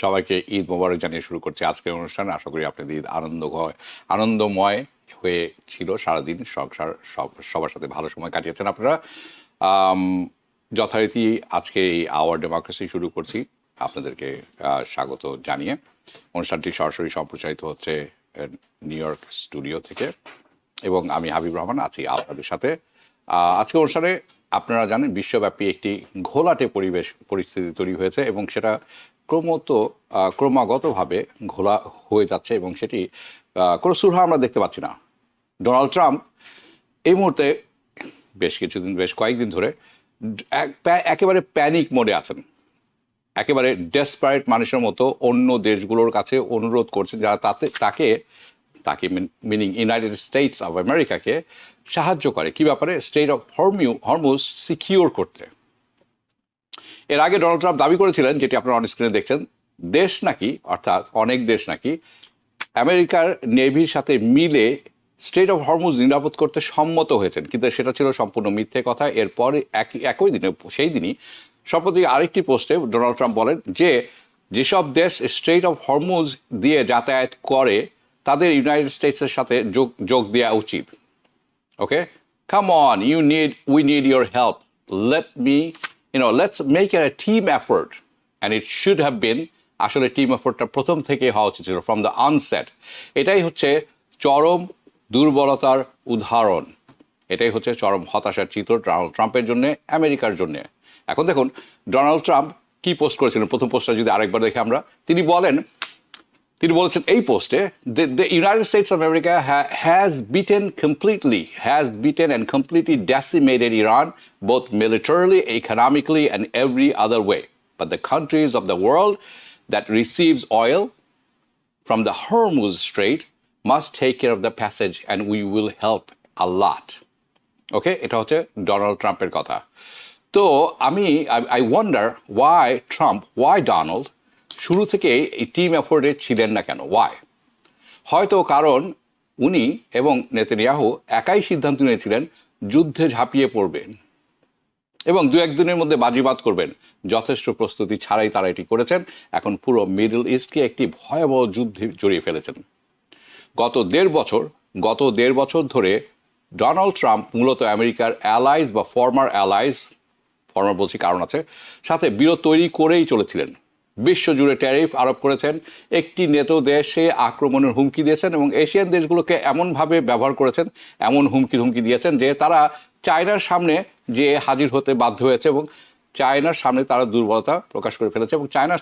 সবাইকে ঈদ মোবারক জানিয়ে শুরু করছি আজকের অনুষ্ঠান। আশা করি আপনাদের ঈদ আনন্দময় হয়েছিল। সারাদিন সবার সাথে ভালো সময় কাটিয়েছেন আপনারা। আম, যথারীতি আজকে এই আওয়ার ডেমোক্রেসি শুরু করছি আপনাদেরকে স্বাগত জানিয়ে। অনুষ্ঠানটি সরাসরি সম্প্রচারিত হচ্ছে নিউ ইয়র্ক স্টুডিও থেকে এবং আমি হাবিব রহমান আছি আপনাদের সাথে। আজকে অনুষ্ঠানে আপনারা জানেন বিশ্বব্যাপী একটি ঘোলাটে পরিস্থিতি তৈরি হয়েছে এবং সেটা ক্রমাগতভাবে ঘোলা হয়ে যাচ্ছে এবং সেটি কোনো সুরাহা আমরা দেখতে পাচ্ছি না। ডোনাল্ড ট্রাম্প এই মুহূর্তে বেশ কয়েকদিন ধরে একেবারে প্যানিক মোডে আছেন। একেবারে ডেসপারেট মানুষের মতো অন্য দেশগুলোর কাছে অনুরোধ করছেন যারা তাকে মিনিং ইউনাইটেড স্টেটস অফ আমেরিকাকে সাহায্য করে কি ব্যাপারে স্টেট অফ হরমুজ সিকিউর করতে। এর আগে ডোনাল্ড ট্রাম্প দাবি করেছিলেন, যেটি আপনারা অন স্ক্রিনে দেখছেন, অনেক দেশ নাকি আমেরিকার নেভির সাথে মিলে স্টেট অফ হরমুজ নিরাপদ করতে সম্মত হয়েছেন, কিন্তু সেটা ছিল সম্পূর্ণ মিথ্যে কথা। এরপরে একই দিনে সেই দিনই সম্প্রতি আরেকটি পোস্টে ডোনাল্ড ট্রাম্প বলেন যে যেসব দেশ স্ট্রেট অফ হরমুজ দিয়ে যাতায়াত করে তাদের ইউনাইটেড স্টেটসের সাথে যোগ দেওয়া উচিত। Okay, come on, we need your help. Let's make it a team effort. And it should have been, আসলে টিম এফোর্টটা প্রথম থেকে হওয়া উচিত ছিল, ফ্রম দ্য আনসেট। এটাই হচ্ছে চরম দুর্বলতার উদাহরণ, এটাই হচ্ছে চরম হতাশার চিত্র ডোনাল্ড ট্রাম্পের জন্য, আমেরিকার জন্য। এখন দেখুন ডোনাল্ড ট্রাম্প কি পোস্ট করেছিলেন। প্রথম পোস্টটা যদি আরেকবার দেখে আমরা, তিনি বলেছেন এই পোস্টে, the United States of America has beaten and completely decimated Iran both militarily, economically and every other way. But the countries of the world that receives oil from the Hormuz Strait must take care of the passage and we will help a lot. ওকে, এটা হচ্ছে Donald ট্রাম্পের কথা। তো I wonder why Donald শুরু থেকে এই team এফোর্টে ছিলেন না কেন? ওয়াই? হয়তো কারণ উনি এবং নেতানিয়াহু একাই সিদ্ধান্ত নিয়েছিলেন যুদ্ধে ঝাঁপিয়ে পড়বেন এবং দু একদিনের মধ্যে বাজিমাত করবেন। যথেষ্ট প্রস্তুতি ছাড়াই তারা এটি করেছেন। এখন পুরো মিডল ইস্টকে একটি ভয়াবহ যুদ্ধে জড়িয়ে ফেলেছেন। গত দেড় বছর ধরে ডোনাল্ড ট্রাম্প মূলত আমেরিকার অ্যালাইজ বা ফর্মার বলছি কারণ আছে, সাথে বিরোধ তৈরি করেই চলেছিলেন। বিশ্বজুড়ে ট্যারিফ আরোপ করেছেন, একটি নেটো দেশে আক্রমণের হুমকি দিয়েছেন এবং এশিয়ান দেশগুলোকে এমনভাবে ব্যবহার করেছেন, এমন হুমকি দিয়েছেন যে তারা চায়নার সামনে যে হাজির হতে বাধ্য হয়েছে এবং চায়নার সামনে তারা দুর্বলতা প্রকাশ করে ফেলেছে এবং চায়না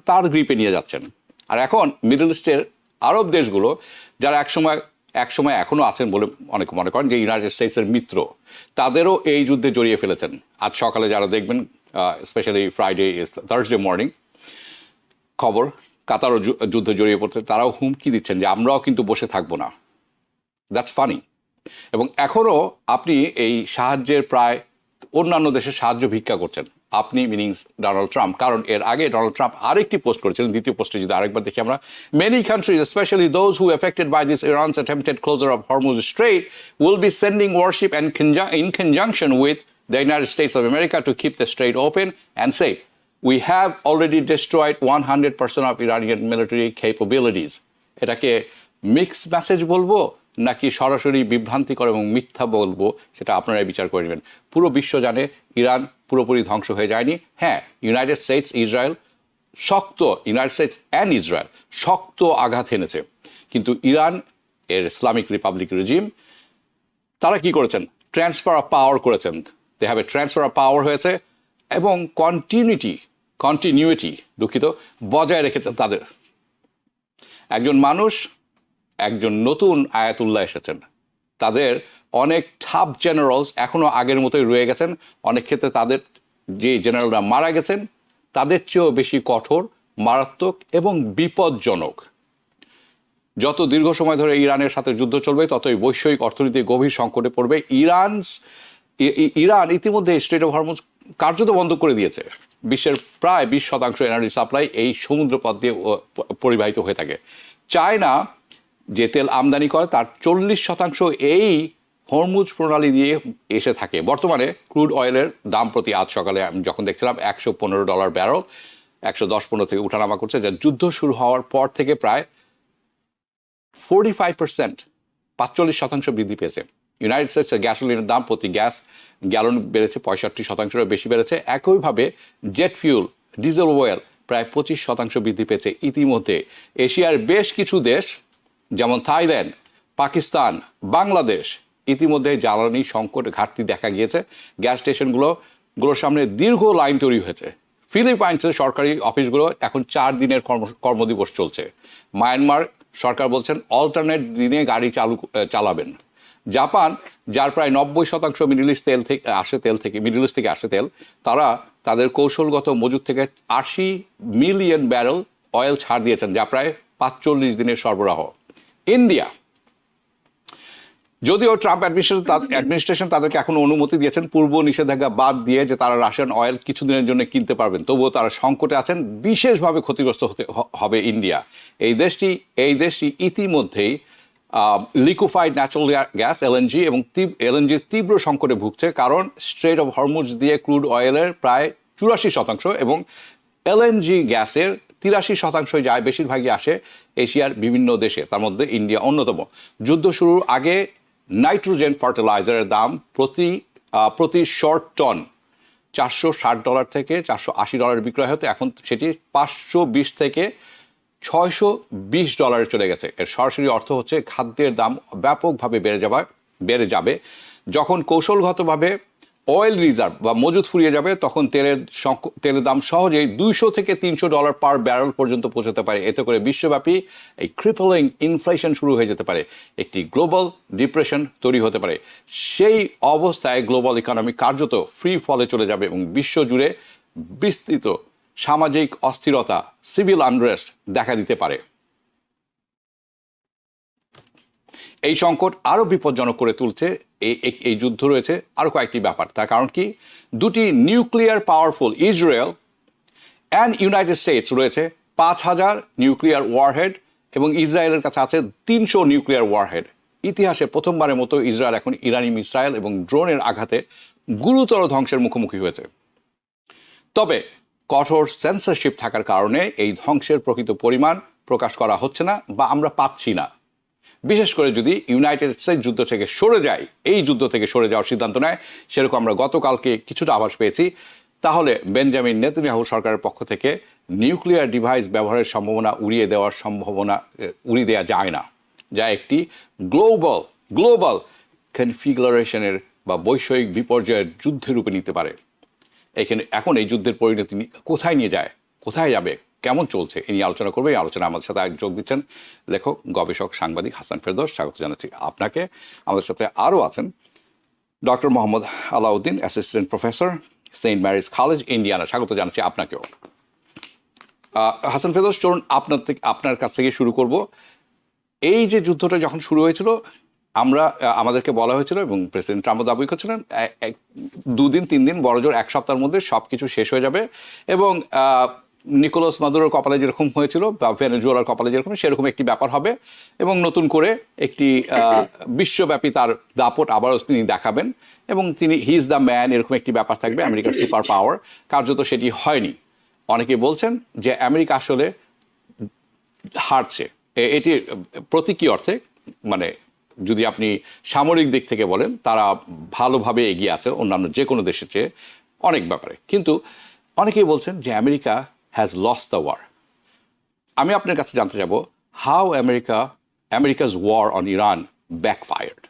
তার গ্রিপে নিয়ে যাচ্ছেন। আর এখন মিডল ইস্টের আরব দেশগুলো, যারা একসময় এখনও আছেন বলে অনেকে মনে করেন যে ইউনাইটেড স্টেটসের মিত্র, তাদেরও এই যুদ্ধে জড়িয়ে ফেলেছেন। আজ সকালে যারা দেখবেন, স্পেশালি থার্সডে মর্নিং খবর, কাতারও যুদ্ধে জড়িয়ে পড়ছে, তারাও হুমকি দিচ্ছেন যে আমরাও কিন্তু বসে থাকবো না। That's funny. এবং এখনও আপনি এই সাহায্যের প্রায় অন্যান্য দেশের সাহায্য ভিক্ষা করছেন, আপনি মিনিং ডোনাল্ড ট্রাম্প। কারণ এর আগে ডোনাল্ড ট্রাম্প আরেকটি পোস্ট করেছিলেন, দ্বিতীয় পোস্টে যদি আরেকবার দেখি আমরা, many countries specially those who affected by this Iran's attempted closure of Hormuz strait will be sending warship and in conjunction with the United States of America to keep the strait open and safe. We have already destroyed 100% of Iranian military capabilities. এটাকে mix message বলবো নাকি সরাসরি বিভ্রান্তিকর এবং মিথ্যা বলবো, সেটা আপনারাই বিচার করে নেবেন। পুরো বিশ্ব জানে ইরান পুরোপুরি ধ্বংস হয়ে যায়নি। হ্যাঁ, ইউনাইটেড স্টেটস অ্যান্ড ইসরায়েল শক্ত আঘাত এনেছে, কিন্তু ইরান এর ইসলামিক রিপাবলিক রেজিম তারা কি করেছেন? ট্রান্সফার অফ পাওয়ার করেছেন। They have a transfer of power হয়েছে এবং কন্টিনিউটি বজায় রেখেছেন তাদের। একজন নতুন আয়াতুল্লাহ এসেছেন, তাদের অনেক টাফ জেনারেলস এখনও আগের মতোই রয়ে গেছেন। অনেক ক্ষেত্রে তাদের যে জেনারেলরা মারা গেছেন তাদের চেয়েও বেশি কঠোর, মারাত্মক এবং বিপজ্জনক। যত দীর্ঘ সময় ধরে ইরানের সাথে যুদ্ধ চলবে ততই বৈশ্বিক অর্থনীতি গভীর সংকটে পড়বে। ইরান ইতিমধ্যে স্ট্রেট অফ হরমুজ কার্যত বন্ধ করে দিয়েছে। বিশ্বের প্রায় 20% এনার্জি সাপ্লাই এই সমুদ্রপথ দিয়ে পরিবাহিত হয়ে থাকে। চায়না যে তেল আমদানি করে তার 40% এই হরমুজ প্রণালী দিয়ে এসে থাকে। বর্তমানে ক্রুড অয়েলের দাম প্রতি আজ সকালে আমি যখন দেখছিলাম $115 ব্যারেল, 110-15 থেকে উঠানামা করছে, যা যুদ্ধ শুরু হওয়ার পর থেকে প্রায় 45%, 45% বৃদ্ধি পেয়েছে। ইউনাইটেড স্টেটসের গ্যাসোলিনের দাম প্রতি গ্যাস গ্যালন বেড়েছে 65%-এরও বেশি বেড়েছে। একইভাবে জেট ফিউল, ডিজেল অয়েল প্রায় 25% বৃদ্ধি পেয়েছে। ইতিমধ্যে এশিয়ার বেশ কিছু দেশ যেমন থাইল্যান্ড, পাকিস্তান, বাংলাদেশ ইতিমধ্যে জ্বালানি সংকট ঘাটতি দেখা গিয়েছে। গ্যাস স্টেশনগুলোর সামনে দীর্ঘ লাইন তৈরি হয়েছে। ফিলিপাইন্সের সরকারি অফিসগুলো এখন 4 দিনের কর্মদিবস চলছে। মায়ানমার সরকার বলছেন অল্টারনেট দিনে গাড়ি চালাবেন। জাপান, যার প্রায় 90% মিডল ইস্ট থেকে আসে তেল, তারা তাদের কৌশলগত মজুদ থেকে 80 মিলিয়ন ব্যারেল অয়েল ছাড় দিয়েছেন, যা প্রায় 45 দিনের সরবরাহ। ইন্ডিয়া, যদিও ট্রাম্প অ্যাডমিনিস্ট্রেশন তাদেরকে এখন অনুমতি দিয়েছেন পূর্ব নিষেধাজ্ঞা বাদ দিয়ে যে তারা রাশিয়ান অয়েল কিছুদিনের জন্য কিনতে পারবেন, তবুও তারা সংকটে আছেন। বিশেষভাবে ক্ষতিগ্রস্ত হবে ইন্ডিয়া। এই দেশটি ইতিমধ্যেই লিকুইফাইড ন্যাচারাল গ্যাস এলএনজির তীব্র সংকটে ভুগছে, কারণ স্ট্রেট অফ হরমুজ দিয়ে ক্রুড অয়েলের প্রায় 84% এবং এলএনজি গ্যাসের 83% যায়, বেশিরভাগই আসে এশিয়ার বিভিন্ন দেশে, তার মধ্যে ইন্ডিয়া অন্যতম। যুদ্ধ শুরুর আগে নাইট্রোজেন ফার্টিলাইজারের দাম প্রতি শর্ট টন $460 থেকে $480 বিক্রয় হতো, এখন সেটি $520 থেকে $620 চলে গেছে। এর সরাসরি অর্থ হচ্ছে খাদ্যের দাম ব্যাপকভাবে বেড়ে যাবে। যখন কৌশলগতভাবে অয়েল রিজার্ভ বা মজুদ ফুরিয়ে যাবে, তখন তেলের দাম সহজেই $200 থেকে $300 পার ব্যারেল পর্যন্ত পৌঁছতে পারে। এতে করে বিশ্বব্যাপী এই ক্রিপলিং ইনফ্লেশন শুরু হয়ে যেতে পারে, একটি গ্লোবাল ডিপ্রেশন তৈরি হতে পারে। সেই অবস্থায় গ্লোবাল ইকোনমি কার্যত ফ্রি ফলে চলে যাবে এবং বিশ্বজুড়ে বিস্তৃত সামাজিক অস্থিরতা, সিভিল আনরেস্ট দেখা দিতে পারে। এই সংকট আরও বিপজ্জনক করে তুলছে এই যুদ্ধ রয়েছে আরও কয়েকটি ব্যাপার। তার কারণ কি, দুটি nuclear powerful Israel and United states রয়েছে 5,000 নিউক্লিয়ার ওয়ারহেড এবং ইসরায়েলের কাছে আছে 300 নিউক্লিয়ার ওয়ারহেড। ইতিহাসে প্রথমবারের মতো ইসরায়েল এখন ইরানি মিসাইল এবং ড্রোনের আঘাতে গুরুতর ধ্বংসের মুখোমুখি হয়েছে। তবে কঠোর সেন্সরশিপ থাকার কারণে এই ধ্বংসের প্রকৃত পরিমাণ প্রকাশ করা হচ্ছে না বা আমরা পাচ্ছি না। বিশেষ করে যদি ইউনাইটেড স্টেটস যুদ্ধ থেকে সরে যায়, এই যুদ্ধ থেকে সরে যাওয়ার সিদ্ধান্ত নেয়, সেরকম আমরা গতকালকে কিছুটা আভাস পেয়েছি, তাহলে বেঞ্জামিন নেতানিয়াহু সরকারের পক্ষ থেকে নিউক্লিয়ার ডিভাইস ব্যবহারের উড়িয়ে দেওয়া যায় না, যা একটি গ্লোবাল কনফিগারেশনের বা বৈষয়িক বিপর্যয়ের যুদ্ধের রূপে নিতে পারে। এখন এই যুদ্ধের পরিণতি কোথায় নিয়ে যায়, কোথায় যাবে, কেমন চলছে, এই নিয়ে আলোচনা করবে। এই আলোচনা আমাদের সাথে যোগ দিচ্ছেন লেখক, গবেষক, সাংবাদিক হাসান ফেরদৌস। স্বাগত জানাচ্ছি আপনাকে। আমাদের সাথে আরও আছেন doctor Mohammad Alauddin, assistant professor, saint Mary's college, Indiana. স্বাগত জানাচ্ছি আপনাকেও। হাসান ফেরদৌস, চলুন আপনার কাছ থেকে শুরু করব। এই যে যুদ্ধটা যখন শুরু হয়েছিল, আমাদেরকে বলা হয়েছিল এবং প্রেসিডেন্ট ট্রাম্প দাবি করছিলেন 2 দিন 3 দিন, বড়জোর 1 সপ্তাহের মধ্যে সব কিছু শেষ হয়ে যাবে এবং নিকোলাস মাদুরোর কপালে যেরকম হয়েছিল বা ভেনেজুয়েলার কপালে যেরকম, সেরকম একটি ব্যাপার হবে এবং নতুন করে একটি বিশ্বব্যাপী তার দাপট আবারও তিনি দেখাবেন এবং হি ইজ দ্য ম্যান, এরকম একটি ব্যাপার থাকবে, আমেরিকার সুপার পাওয়ার। কার্যত সেটি হয়নি। অনেকে বলছেন যে আমেরিকা আসলে হারছে। এটি প্রতীকী অর্থে, মানে যদি আপনি সামরিক দিক থেকে বলেন, তারা ভালোভাবে এগিয়ে আছে অন্যান্য যে কোনো দেশের চেয়ে অনেক ব্যাপারে, কিন্তু অনেকেই বলছেন যে America has lost the war. আমি আপনার কাছে জানতে যাব, how America's war on Iran backfired.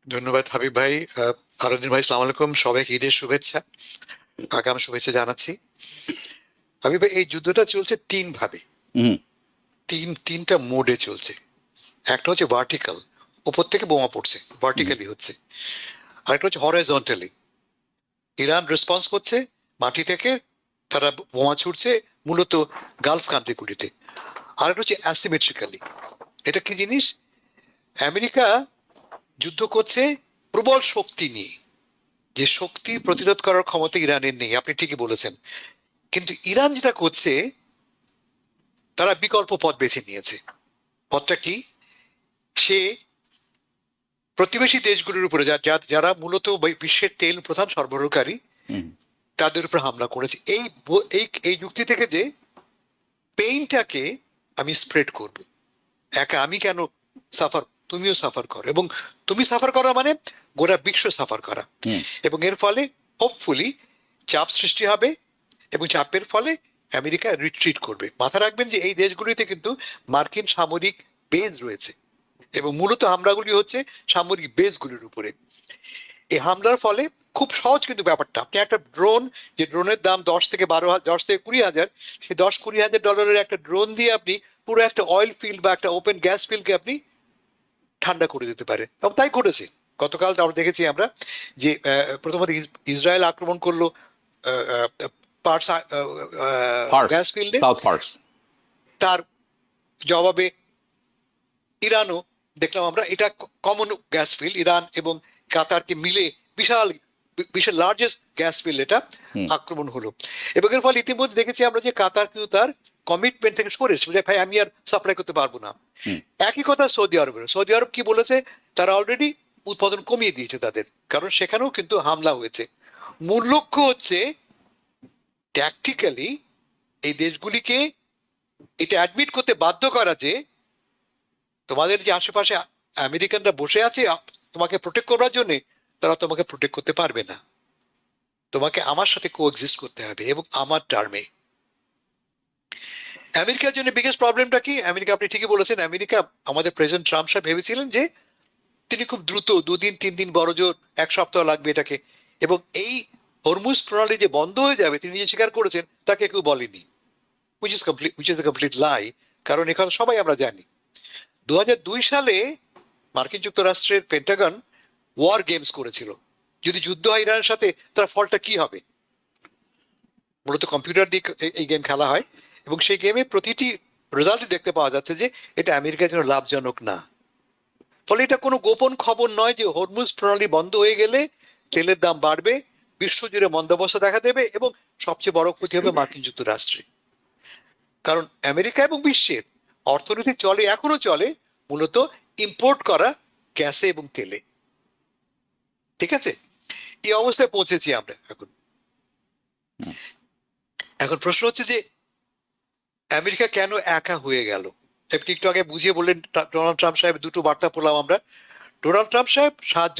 ধন্যবাদ হাবিব ভাই। আলাউদ্দিন ভাই, আসসালামু আলাইকুম। সবাইকে ঈদের শুভেচ্ছা, আগাম শুভেচ্ছা জানাচ্ছি। হাবিব ভাই, এই যুদ্ধটা চলছে 3 ভাবে, তিনটা মোডে চলছে। একটা হচ্ছে ভার্টিক্যাল, উপর থেকে বোমা পড়ছে, ভার্টিক্যালি হচ্ছে। আরেকটা হচ্ছে হরাইজন্টালি, ইরান রেসপন্স করছে, মাটি থেকে তারা বোমা ছুটছে মূলত গালফ কান্ট্রিগুলিতে। আরেকটা হচ্ছে অ্যাসিমেট্রিক্যালি। এটা কি জিনিস? আমেরিকা যুদ্ধ করছে প্রবল শক্তি নিয়ে, যে শক্তি প্রতিরোধ করার ক্ষমতা ইরানের নেই, আপনি ঠিকই বলেছেন। কিন্তু ইরান যেটা করছে, তারা বিকল্প পথ বেছে নিয়েছে। পথটা কি? সে প্রতিবেশী দেশগুলোর উপরে, যারা মূলত বিশ্বের তেল প্রধান সরবরাহকারী, তাদের উপর হামলা করেছে। এই এই যুক্তি থেকে যে পেইনটাকে আমি স্প্রেড করব, একা আমি কেন সাফার, তুমিও সাফার করো, এবং তুমি সাফার করা মানে গোটা বিশ্ব সাফার করা। এবং এর ফলে হোপফুলি চাপ সৃষ্টি হবে, এবং চাপের ফলে আমেরিকা রিট্রিট করবে। মাথা রাখবেন যে এই দেশগুলিতে কিন্তু মার্কিন সামরিক বেজ রয়েছে, এবং মূলত হামলাগুলি হচ্ছে সামরিক বেসগুলির উপরে। এই হামলার ফলে খুব সহজ কিন্তু ব্যাপারটা, আপনি একটা ড্রোন, যে ড্রোনের দাম 10 থেকে 20 10 থেকে 20 হাজার, সেই 10-20 হাজার ডলারের একটা ড্রোন দিয়ে আপনি পুরো একটা অয়েল ফিল্ড বা একটা ওপেন গ্যাস ফিল্ডকে আপনি ঠান্ডা করে দিতে পারেন। এবং তাই ঘটেছে। গতকাল আমরা দেখেছি আমরা যে প্রথমত ইসরায়েল আক্রমণ করলো পার্স গ্যাস ফিল্ডে, সাউথ পার্স। তার জবাবে ইরানও দেখলাম আমরা, এটা কমন গ্যাস ফিল্ড, ইরান এবং কাতারকে মিলে বিশাল বিশাল লার্জেস্ট গ্যাস ফিল্ড, এটা আক্রমণ হলো। এবং এর ফলে ইতিমধ্যে দেখেছি আমরা যে কাতার কিন্তু তার কমিটমেন্ট থেকে সরে এসেছে, ভাই আমি আর সাপ্লাই করতে পারবো না। একই কথা সৌদি আরবের। সৌদি আরব কি বলেছে, তারা অলরেডি উৎপাদন কমিয়ে দিয়েছে তাদের, কারণ সেখানেও কিন্তু হামলা হয়েছে। মূল লক্ষ্য হচ্ছে ট্যাকটিক্যালি এই দেশগুলিকে এটা অ্যাডমিট করতে বাধ্য করা যে তোমাদের যে আশেপাশে আমেরিকানরা বসে আছে তোমাকে প্রোটেক্ট করার জন্য, তারা তোমাকে প্রোটেক্ট করতে পারবে না, তোমাকে আমার সাথে কোএক্সিস্ট করতে হবে এবং আমার টার্মে। আমেরিকার জন্য বিগেস্ট প্রবলেমটা কি? আমেরিকা, আপনি ঠিকই বলেছেন, আমেরিকা, আমাদের প্রেসিডেন্ট ট্রাম্প সাহেব ভেবেছিলেন যে তিনি খুব দ্রুত 2 দিন 3 দিন, বড় জোর 1 সপ্তাহ লাগবে এটাকে, এবং এই হরমুজ প্রণালী যে বন্ধ হয়ে যাবে তিনি নিজে স্বীকার করেছেন, তাকে কেউ বলেনি, which is a complete lie, কারণ এখানে সবাই আমরা জানি 2002 সালে মার্কিন যুক্তরাষ্ট্রের পেন্টাগন ওয়ার গেমস করেছিল। যদি যুদ্ধ হয় ইরানের সাথে, তার ফলটা কি হবে? মূলত কম্পিউটার দিয়ে এই গেম খেলা হয়, এবং সেই গেমে প্রতিটি রেজাল্টই দেখতে পাওয়া যাচ্ছে যে এটা আমেরিকার জন্য লাভজনক না। ফলে এটা কোনো গোপন খবর নয় যে হরমুজ প্রণালী বন্ধ হয়ে গেলে তেলের দাম বাড়বে, বিশ্বজুড়ে মন্দাবস্থা দেখা দেবে, এবং সবচেয়ে বড় ক্ষতি হবে মার্কিন যুক্তরাষ্ট্রে। কারণ আমেরিকা এবং বিশ্বের অর্থনীতি চলে, এখনো চলে মূলত ইম্পোর্ট করা গ্যাসে এবং তেলে। ঠিক আছে, এই অবস্থায় পৌঁছেছি আমরা এখন। এখন প্রশ্ন হচ্ছে যে আমেরিকা কেন একা হয়ে গেল? আপনি একটু আগে বুঝিয়ে বললেন, ডোনাল্ড ট্রাম্প সাহেব, দুটো বার্তা পেলাম আমরা। ডোনাল্ড ট্রাম্প সাহেব সাহায্য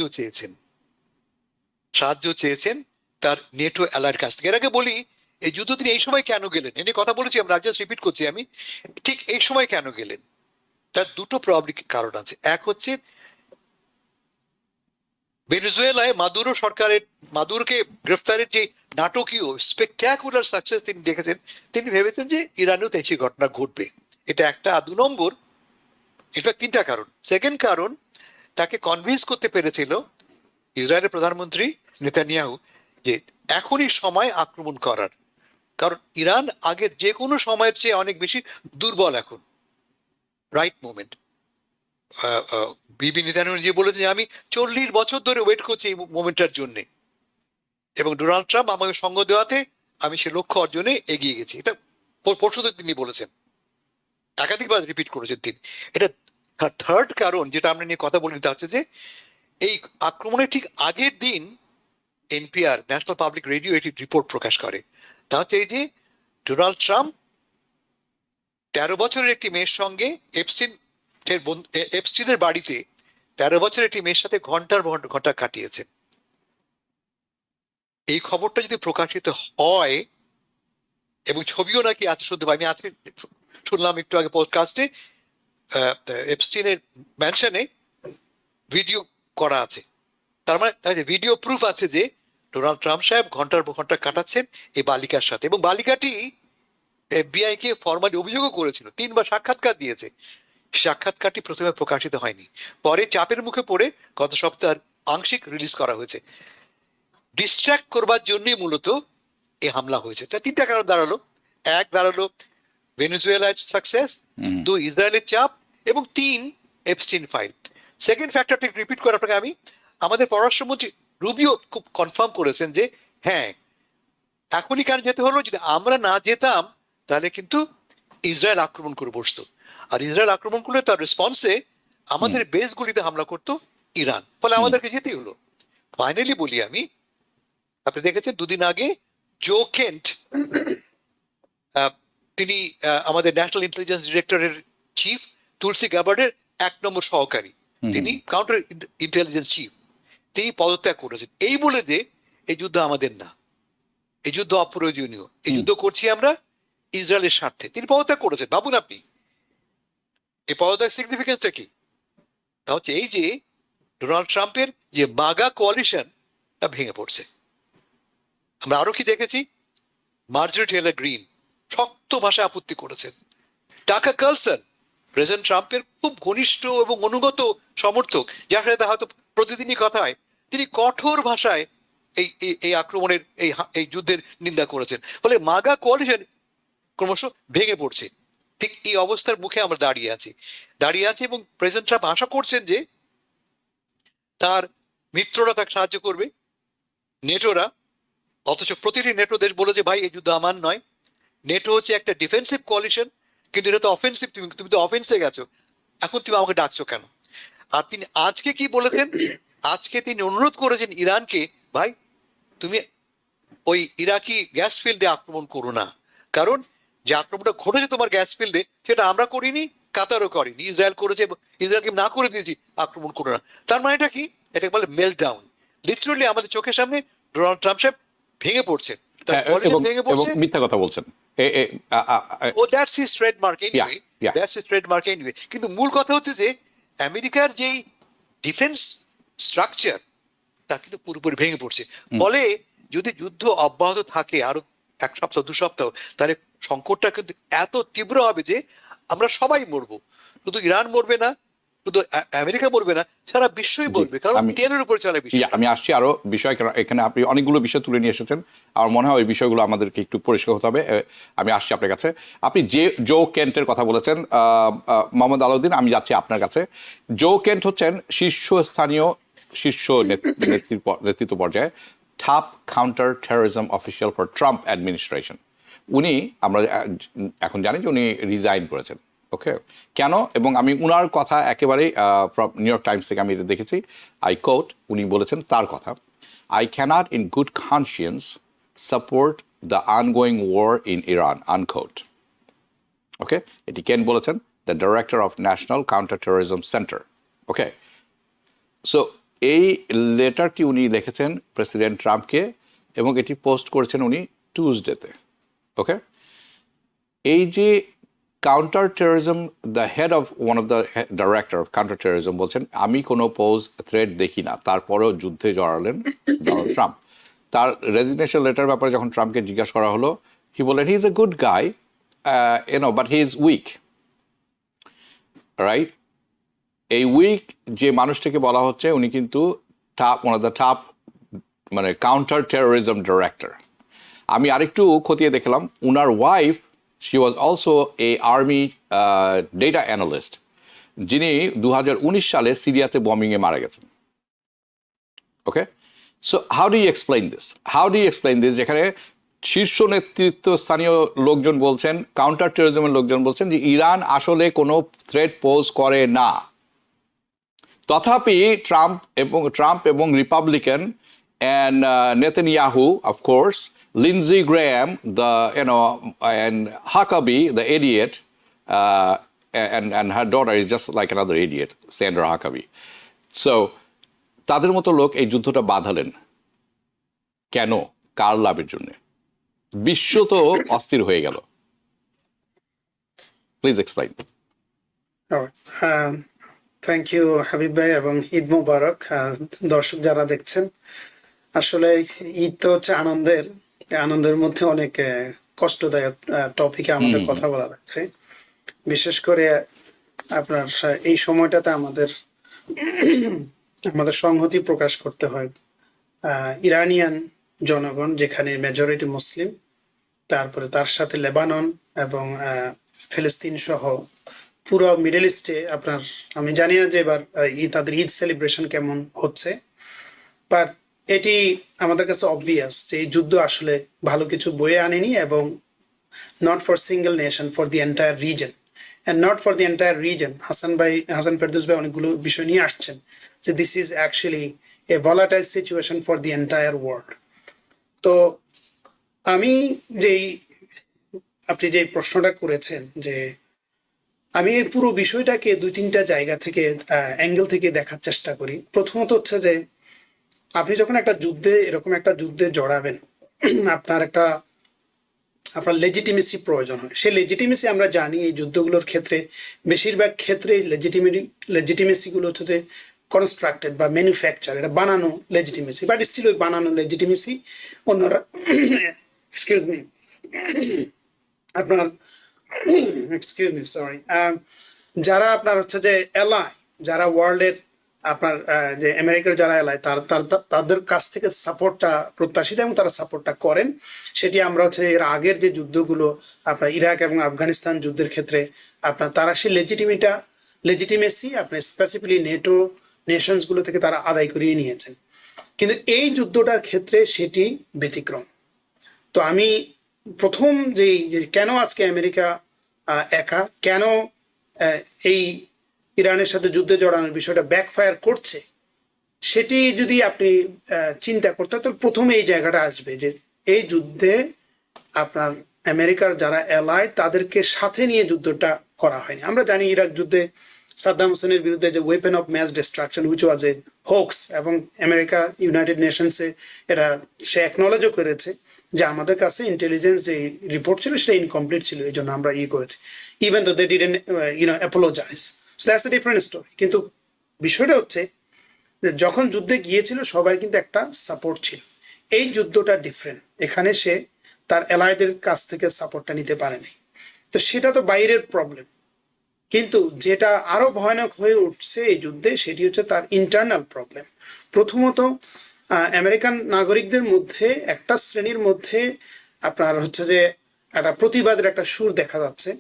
চেয়েছেন তার নেটো অ্যালায়ের কাছ থেকে। এর আগে বলি, এই যুদ্ধ তিনি এই সময় কেন গেলেন, এ নিয়ে কথা বলেছি আমরা, জাস্ট রিপিট করছি আমি, ঠিক এই সময় কেন গেলেন? তার দুটো প্রবাবলি কারণ আছে। এক হচ্ছে ভেনেজুয়েলায় মাদুরোকে গ্রেফতারের যে নাটকীয় স্পেকট্যাকুলার সাকসেস তিনি দেখেছেন, তিনি ভেবেছেন যে ইরানেও তাই সেই ঘটনা ঘটবে। এটা একটা। 2 নম্বর, এটা 3টা কারণ। সেকেন্ড কারণ, তাকে কনভিন্স করতে পেরেছিল ইসরায়েলের প্রধানমন্ত্রী নেতানিয়াহু যে এখনই সময় আক্রমণ করার, কারণ ইরান আগের যে কোনো সময়ের চেয়ে অনেক বেশি দুর্বল এখন, রাইট মোমেন্ট। বিবি নেতানিয়াহু যে বলেছে যে আমি 40 বছর ধরে ওয়েট করছি এই মোমেন্টটার জন্য, এবং ডোনাল্ড ট্রাম্প আমাকে সঙ্গ দেওয়াতে আমি সে লক্ষ্য অর্জনে এগিয়ে গেছি। এটা পরশুদিন তিনি বলেছেন, একাধিকবার রিপিট করেছেন তিনি। এটা থার্ড কারণ যেটা আমরা নিয়ে কথা বলি, তা হচ্ছে যে এই আক্রমণের ঠিক আগের দিন এনপিআর, ন্যাশনাল পাবলিক রেডিও, একটি রিপোর্ট প্রকাশ করে। তা হচ্ছে এই যে ডোনাল্ড ট্রাম্প 13 বছরের একটি মেয়ের সঙ্গে এপস্টিনের বাড়িতে 13 বছরের একটি মেয়ের সাথে ঘন্টার পর ঘন্টা কাটিয়েছেন। এই খবরটা যদি প্রকাশিত হয়, এবং ছবিও নাকি আছে শুনতে পাই, আমি আজকে শুনলাম একটু আগে পডকাস্টে, এপস্টিনের ম্যানশনে ভিডিও করা আছে, তার মানে ভিডিও প্রুফ আছে যে ডোনাল্ড ট্রাম্প সাহেব ঘন্টার পর ঘন্টা কাটাচ্ছেন এই বালিকার সাথে। এবং বালিকাটি এফবিআই কে ফরমালি অভিযোগও করেছিল, 3বার সাক্ষাৎকার দিয়েছে। সাক্ষাৎকারটি প্রথমে প্রকাশিত হয়নি, পরে চাপের মুখে পড়ে গত সপ্তাহে আংশিক রিলিজ করা হয়েছে। ডিস্ট্র্যাক্ট করবার জন্যই মূলত এই হামলা হয়েছে। 3টা কারণ দাঁড়ালো। 1 দাঁড়ালো ভেনেজুয়েলার সাকসেস, 2 ইসরায়েলের চাপ, এবং 3 এপস্টিন ফাইল। সেকেন্ড ফ্যাক্টরটি রিপিট করে আপনাকে আমি, আমাদের পররাষ্ট্রমন্ত্রী রুবিও খুব কনফার্ম করেছেন যে হ্যাঁ, এখনই কেন যেতে হলো, যদি আমরা না যেতাম তাহলে কিন্তু ইসরায়েল আক্রমণ করে বসতো, আর ইসরায়েল আক্রমণ করলে তার রেসপন্সে আমাদের বেসগুলিতে হামলা করতো ইরান, ফলে আমাদেরকে যেতেই হলো। ফাইনালি বলি আমি, আপনি দেখেছেন 2 দিন আগে জো কেন্ট, তিনি আমাদের ন্যাশনাল ইন্টেলিজেন্স ডিরেক্টরের চিফ, তুলসী গ্যাবার্ডের 1 নম্বর সহকারী, তিনি কাউন্টার ইন্টেলিজেন্স চিফ, তিনি পদত্যাগ করেছেন এই বলে যে এই যুদ্ধ আমাদের না, এই যুদ্ধ অপ্রয়োজনীয়, এই যুদ্ধ করছি আমরা ইসরায়েলের স্বার্থে, তিনি পদত্যাগ করেছেন। ভাবুন আপনি এই পদত্যাগ সিগনিফিকেন্সটা কি? তা হচ্ছে এই যে ডোনাল্ড ট্রাম্পের যে মাগা কোয়ালিশন তা ভেঙে পড়ছে। আমরা আরো কি দেখেছি, মার্জরি টেলর গ্রিন শক্ত ভাষায় আপত্তি করেছেন। টাকা কার্লসন প্রেসিডেন্ট ট্রাম্পের খুব ঘনিষ্ঠ এবং অনুগত সমর্থক, যার সাথে হয়তো প্রতিদিনই কথা হয়, তিনি কঠোর ভাষায় এই এই আক্রমণের এই যুদ্ধের নিন্দা করেছেন। ফলে মাগা কোয়ালিশন ক্রমশ ভেঙে পড়ছে। ঠিক এই অবস্থার মুখে আমরা দাঁড়িয়ে আছি এবং প্রেসিডেন্ট ট্রাম্প আশা করছেন যে তার মিত্ররা তাকে সাহায্য করবে, নেটোরা। অথচ প্রতিটি নেটো দেশ বলেছে ভাই এই যুদ্ধ আমার নয়, নেটো হচ্ছে একটা ডিফেন্সিভ কোয়ালিশন, কিন্তু এটা তো অফেন্সিভ, তুমি তো অফেন্সে গেছো, এখন তুমি আমাকে ডাকছো কেন? আর তিনি আজকে কি বলেছেন, আজকে তিনি অনুরোধ করেছেন ইরানকে, ভাই তুমি ওই ইরাকি গ্যাস ফিল্ডে আক্রমণ করো না, কারণ যে আক্রমণটা ঘটেছে তোমার গ্যাস ফিল্ডে সেটা আমরা করিনি, কাতারও করেনি, ইসরায়েল করেছে, ইসরায়েলকে না করে দিয়েছি, আক্রমণ করো না। তার মানে এটা কি? এটাকে বলে মেল্ট ডাউন। লিটারালি আমাদের চোখের সামনে ডোনাল্ড ট্রাম্প সাহেব ভেঙে পড়ছে, এবং মিথ্যা কথা বলছেন। ও that's his trademark anyway, that's his trademark anyway. কিন্তু মূল কথা হচ্ছে যে আমেরিকার যেই ডিফেন্স স্ট্রাকচার তা কিন্তু পুরোপুরি ভেঙে পড়ছে। ফলে যদি যুদ্ধ অব্যাহত থাকে আরো 1 সপ্তাহ 2 সপ্তাহ, তাহলে সংকটটা কিন্তু এত তীব্র হবে যে আমরা সবাই মরবো। শুধু ইরান মরবে না, শুধু আমেরিকা মরবে না, সারা বিশ্বই মরবে, কারণ তেলের উপর চলে বিশ্ব। আমি আসছি আরো বিষয়, এখানে আপনি অনেকগুলো বিষয় তুলে নিয়ে এসেছেন, আমার মনে হয় ওই বিষয়গুলো আমাদেরকে একটু পরিষ্কার হতে হবে। আমি আসছি আপনার কাছে। আপনি জো কেন্টের কথা বলেছেন, মোহাম্মদ আলাউদ্দিন, আমি যাচ্ছি আপনার কাছে। জো কেন্ট হচ্ছেন শীর্ষ নেতৃত্ব পর্যায়ে top counter terrorism official for Trump administration. উনি, আমরা এখন জানি যে উনি রিজাইন করেছেন। ওকে, কেন? এবং আমি উনার কথা একেবারেই নিউ ইয়র্ক টাইমস থেকে আমি এটা দেখেছি, আই কোট, উনি বলেছেন তার কথা, I can't in good conscience support the ongoing war in Iran, unquote. Okay, এটি কেন বলেছেন? The director of national counter terrorism centre. Okay, so এই লেটারটি উনি লিখেছেন প্রেসিডেন্ট ট্রাম্পকে এবং এটি পোস্ট করেছেন উনি টিউসডেতে। ওকে, এই যে counter terrorism, the head of one of the director of counter terrorism বলছেন আমি কোনো থ্রেট দেখি না, তারপরেও যুদ্ধে জড়ালেন ডোনাল্ড ট্রাম্প। তার রেজিগনেশন লেটার ব্যাপারে যখন ট্রাম্পকে জিজ্ঞাসা করা হলো, হি বললেন he is a good guy, but he is weak, right? এই উইক যে মানুষটাকে বলা হচ্ছে, উনি কিন্তু ওয়ান অফ দ্য টপ মানে কাউন্টার টেররিজম ডাইরেক্টর। আমি আরেকটু খতিয়ে দেখলাম, উনার wife, she was also a army data analyst, যিনি 2019 সালে সিরিয়াতে বম্বিংয়ে মারা গেছেন। Okay, so how do you explain this, যেখানে শীর্ষ নেতৃত্ব স্থানীয় লোকজন বলছেন, কাউন্টার টেররিজমের লোকজন বলছেন যে ইরান আসলে কোনো থ্রেট পোজ করে না, তথাপি ট্রাম্প এবং Republican and Netanyahu, of course, Lindsey Graham, and Huckabee, the idiot, and her daughter is just like another idiot, Sandra Huckabee. So, তাদের মতো লোক এই যুদ্ধটা বাঁধালেন কেন? কার লাভের জন্য? বিশ্ব তো অস্থির হয়ে গেল। Please explain. Thank you Habib ভাই, এবং ঈদ মোবারক দর্শক যারা দেখছেন। আসলে ঈদ তো হচ্ছে আনন্দের মধ্যে অনেক কষ্টদায়ক টপিকে আমাদের কথা বলা লাগছে। বিশেষ করে আপনার এই সময়টাতে আমাদের সংহতি প্রকাশ করতে হয়। ইরানিয়ান জনগণ, যেখানে মেজরিটি মুসলিম, তারপরে তার সাথে লেবানন এবং ফিলিস্তিন সহ পুরো মিডল ইস্টে আমি জানি না যে এবার তাদের ঈদ সেলিব্রেশন কেমন হচ্ছে, বাট এটি আমাদের কাছে অবভিয়াস যে এই যুদ্ধ আসলে ভালো কিছু বয়ে আনেনি, এবং not for single nation, for the entire reason, and not for the entire reason. Hasan Ferdous ভাই অনেকগুলো বিষয় নিয়ে আসছেন যে this is actually A volatile situation for the entire world. তো আমি যেই আপনি যে প্রশ্নটা করেছেন যে আমি এই পুরো বিষয়টাকে দুই তিনটা জায়গা থেকে অ্যাঙ্গেল থেকে দেখার চেষ্টা করি। প্রথমত হচ্ছে যে আপনি যখন একটা যুদ্ধে এরকম একটা যুদ্ধে জড়াবেন আপনার আপনার লেজিটিমেসি প্রয়োজন হয়। সেই লেজিটিমেসি আমরা জানি এই যুদ্ধগুলোর ক্ষেত্রে বেশিরভাগ ক্ষেত্রে লেজিটিমেসি গুলো হচ্ছে যে কনস্ট্রাক্টেড বা ম্যানুফ্যাকচার, এটা বানানো লেজিটিমেসি, বাট স্টিল ওই বানানো লেজিটিমেসি অন্যরা এক্সকিউজ মি আপনার এক্সকিউজ মি সরি যারা আপনার হচ্ছে যে এলাই, যারা ওয়ার্ল্ডের আপনার যে আমেরিকার যারা এলাই তাদের কাছ থেকে সাপোর্টটা প্রত্যাশিত এবং তারা সাপোর্টটা করেন। সেটি আমরা হচ্ছে এর আগের যে যুদ্ধগুলো আপনার ইরাক এবং আফগানিস্তান যুদ্ধের ক্ষেত্রে আপনার তারা সেই লেজিটিমেসি আপনার স্পেসিফিকলি নেটো নেশনসগুলো থেকে তারা আদায় করিয়ে নিয়েছেন। কিন্তু এই যুদ্ধটার ক্ষেত্রে সেটি ব্যতিক্রম। তো আমি প্রথম যে কেন আজকে আমেরিকা একা, কেন এই ইরানের সাথে যুদ্ধে জড়ানোর বিষয়টা ব্যাকফায়ার করছে, সেটি যদি আপনি চিন্তা করতেন তাহলে প্রথমে এই জায়গাটা আসবে যে এই যুদ্ধে আপনার আমেরিকার যারা এলাই তাদেরকে সাথে নিয়ে যুদ্ধটা করা হয়নি। আমরা জানি ইরাক যুদ্ধে সাদ্দাম হোসেনের বিরুদ্ধে যে weapon of mass destruction which was a hoax, এবং আমেরিকা ইউনাইটেড নেশনসে এটা সে অ্যাকনোলেজও করেছে যে আমাদের কাছে ইন্টেলিজেন্স যে রিপোর্ট ছিল সেটা ইনকমপ্লিট ছিল, এই জন্য আমরা করেছি, even though they didn't apologize. So that's a different story. কিন্তু বিষয়টা হচ্ছে যে যখন যুদ্ধে গিয়েছিল সবার কিন্তু একটা সাপোর্ট ছিল। এই যুদ্ধটা ডিফারেন্ট, এখানে সে তার এলাইদের কাছ থেকে সাপোর্টটা নিতে পারেনি। তো সেটা তো বাইরের প্রবলেম। কিন্তু যেটা আরো ভয়ানক হয়ে উঠছে এই যুদ্ধে সেটি হচ্ছে তার ইন্টারনাল প্রবলেম। প্রথমত আমেরিকান নাগরিকদের মধ্যে একটা শ্রেণীর মধ্যে আপনার হচ্ছে যে একটা প্রতিবাদের একটা সুর দেখা যাচ্ছে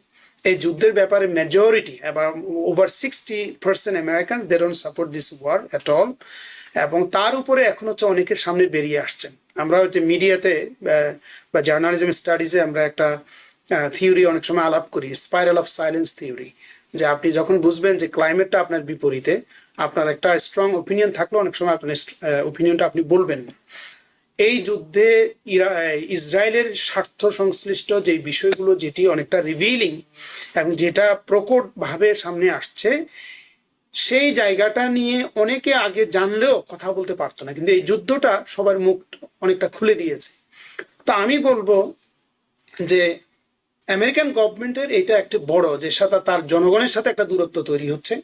এই যুদ্ধের ব্যাপারে। মেজরিটি এবং over 60% American they don't support this war at all. এবং তার উপরে এখন হচ্ছে অনেকের সামনে বেরিয়ে আসছেন। আমরা হচ্ছে মিডিয়াতে বা জার্নালিজম স্টাডিজে আমরা একটা থিওরি অনেক সময় আলাপ করি, স্পাইরাল অফ সাইলেন্স থিওরি, যে আপনি যখন বুঝবেন যে ক্লাইমেটটা আপনার বিপরীতে, আপনার একটা স্ট্রং ওপিনিয়ন থাকলেও অনেক সময় আপনার ওপিনিয়নটা আপনি বলবেন না। এই যুদ্ধে ইসরায়েলের স্বার্থ সংশ্লিষ্ট যে বিষয়গুলো যেটি অনেকটা রিভিলিং এবং যেটা প্রকটভাবে সামনে আসছে, সেই জায়গাটা নিয়ে অনেকে আগে জানলেও কথা বলতে পারতো না, কিন্তু এই যুদ্ধটা সবার মুখ অনেকটা খুলে দিয়েছে। তো আমি বলবো যে আমেরিকান গভর্নমেন্টের এটা একটা বড়, যে সাথে তার জনগণের সাথে একটা দূরত্ব তৈরি হচ্ছে।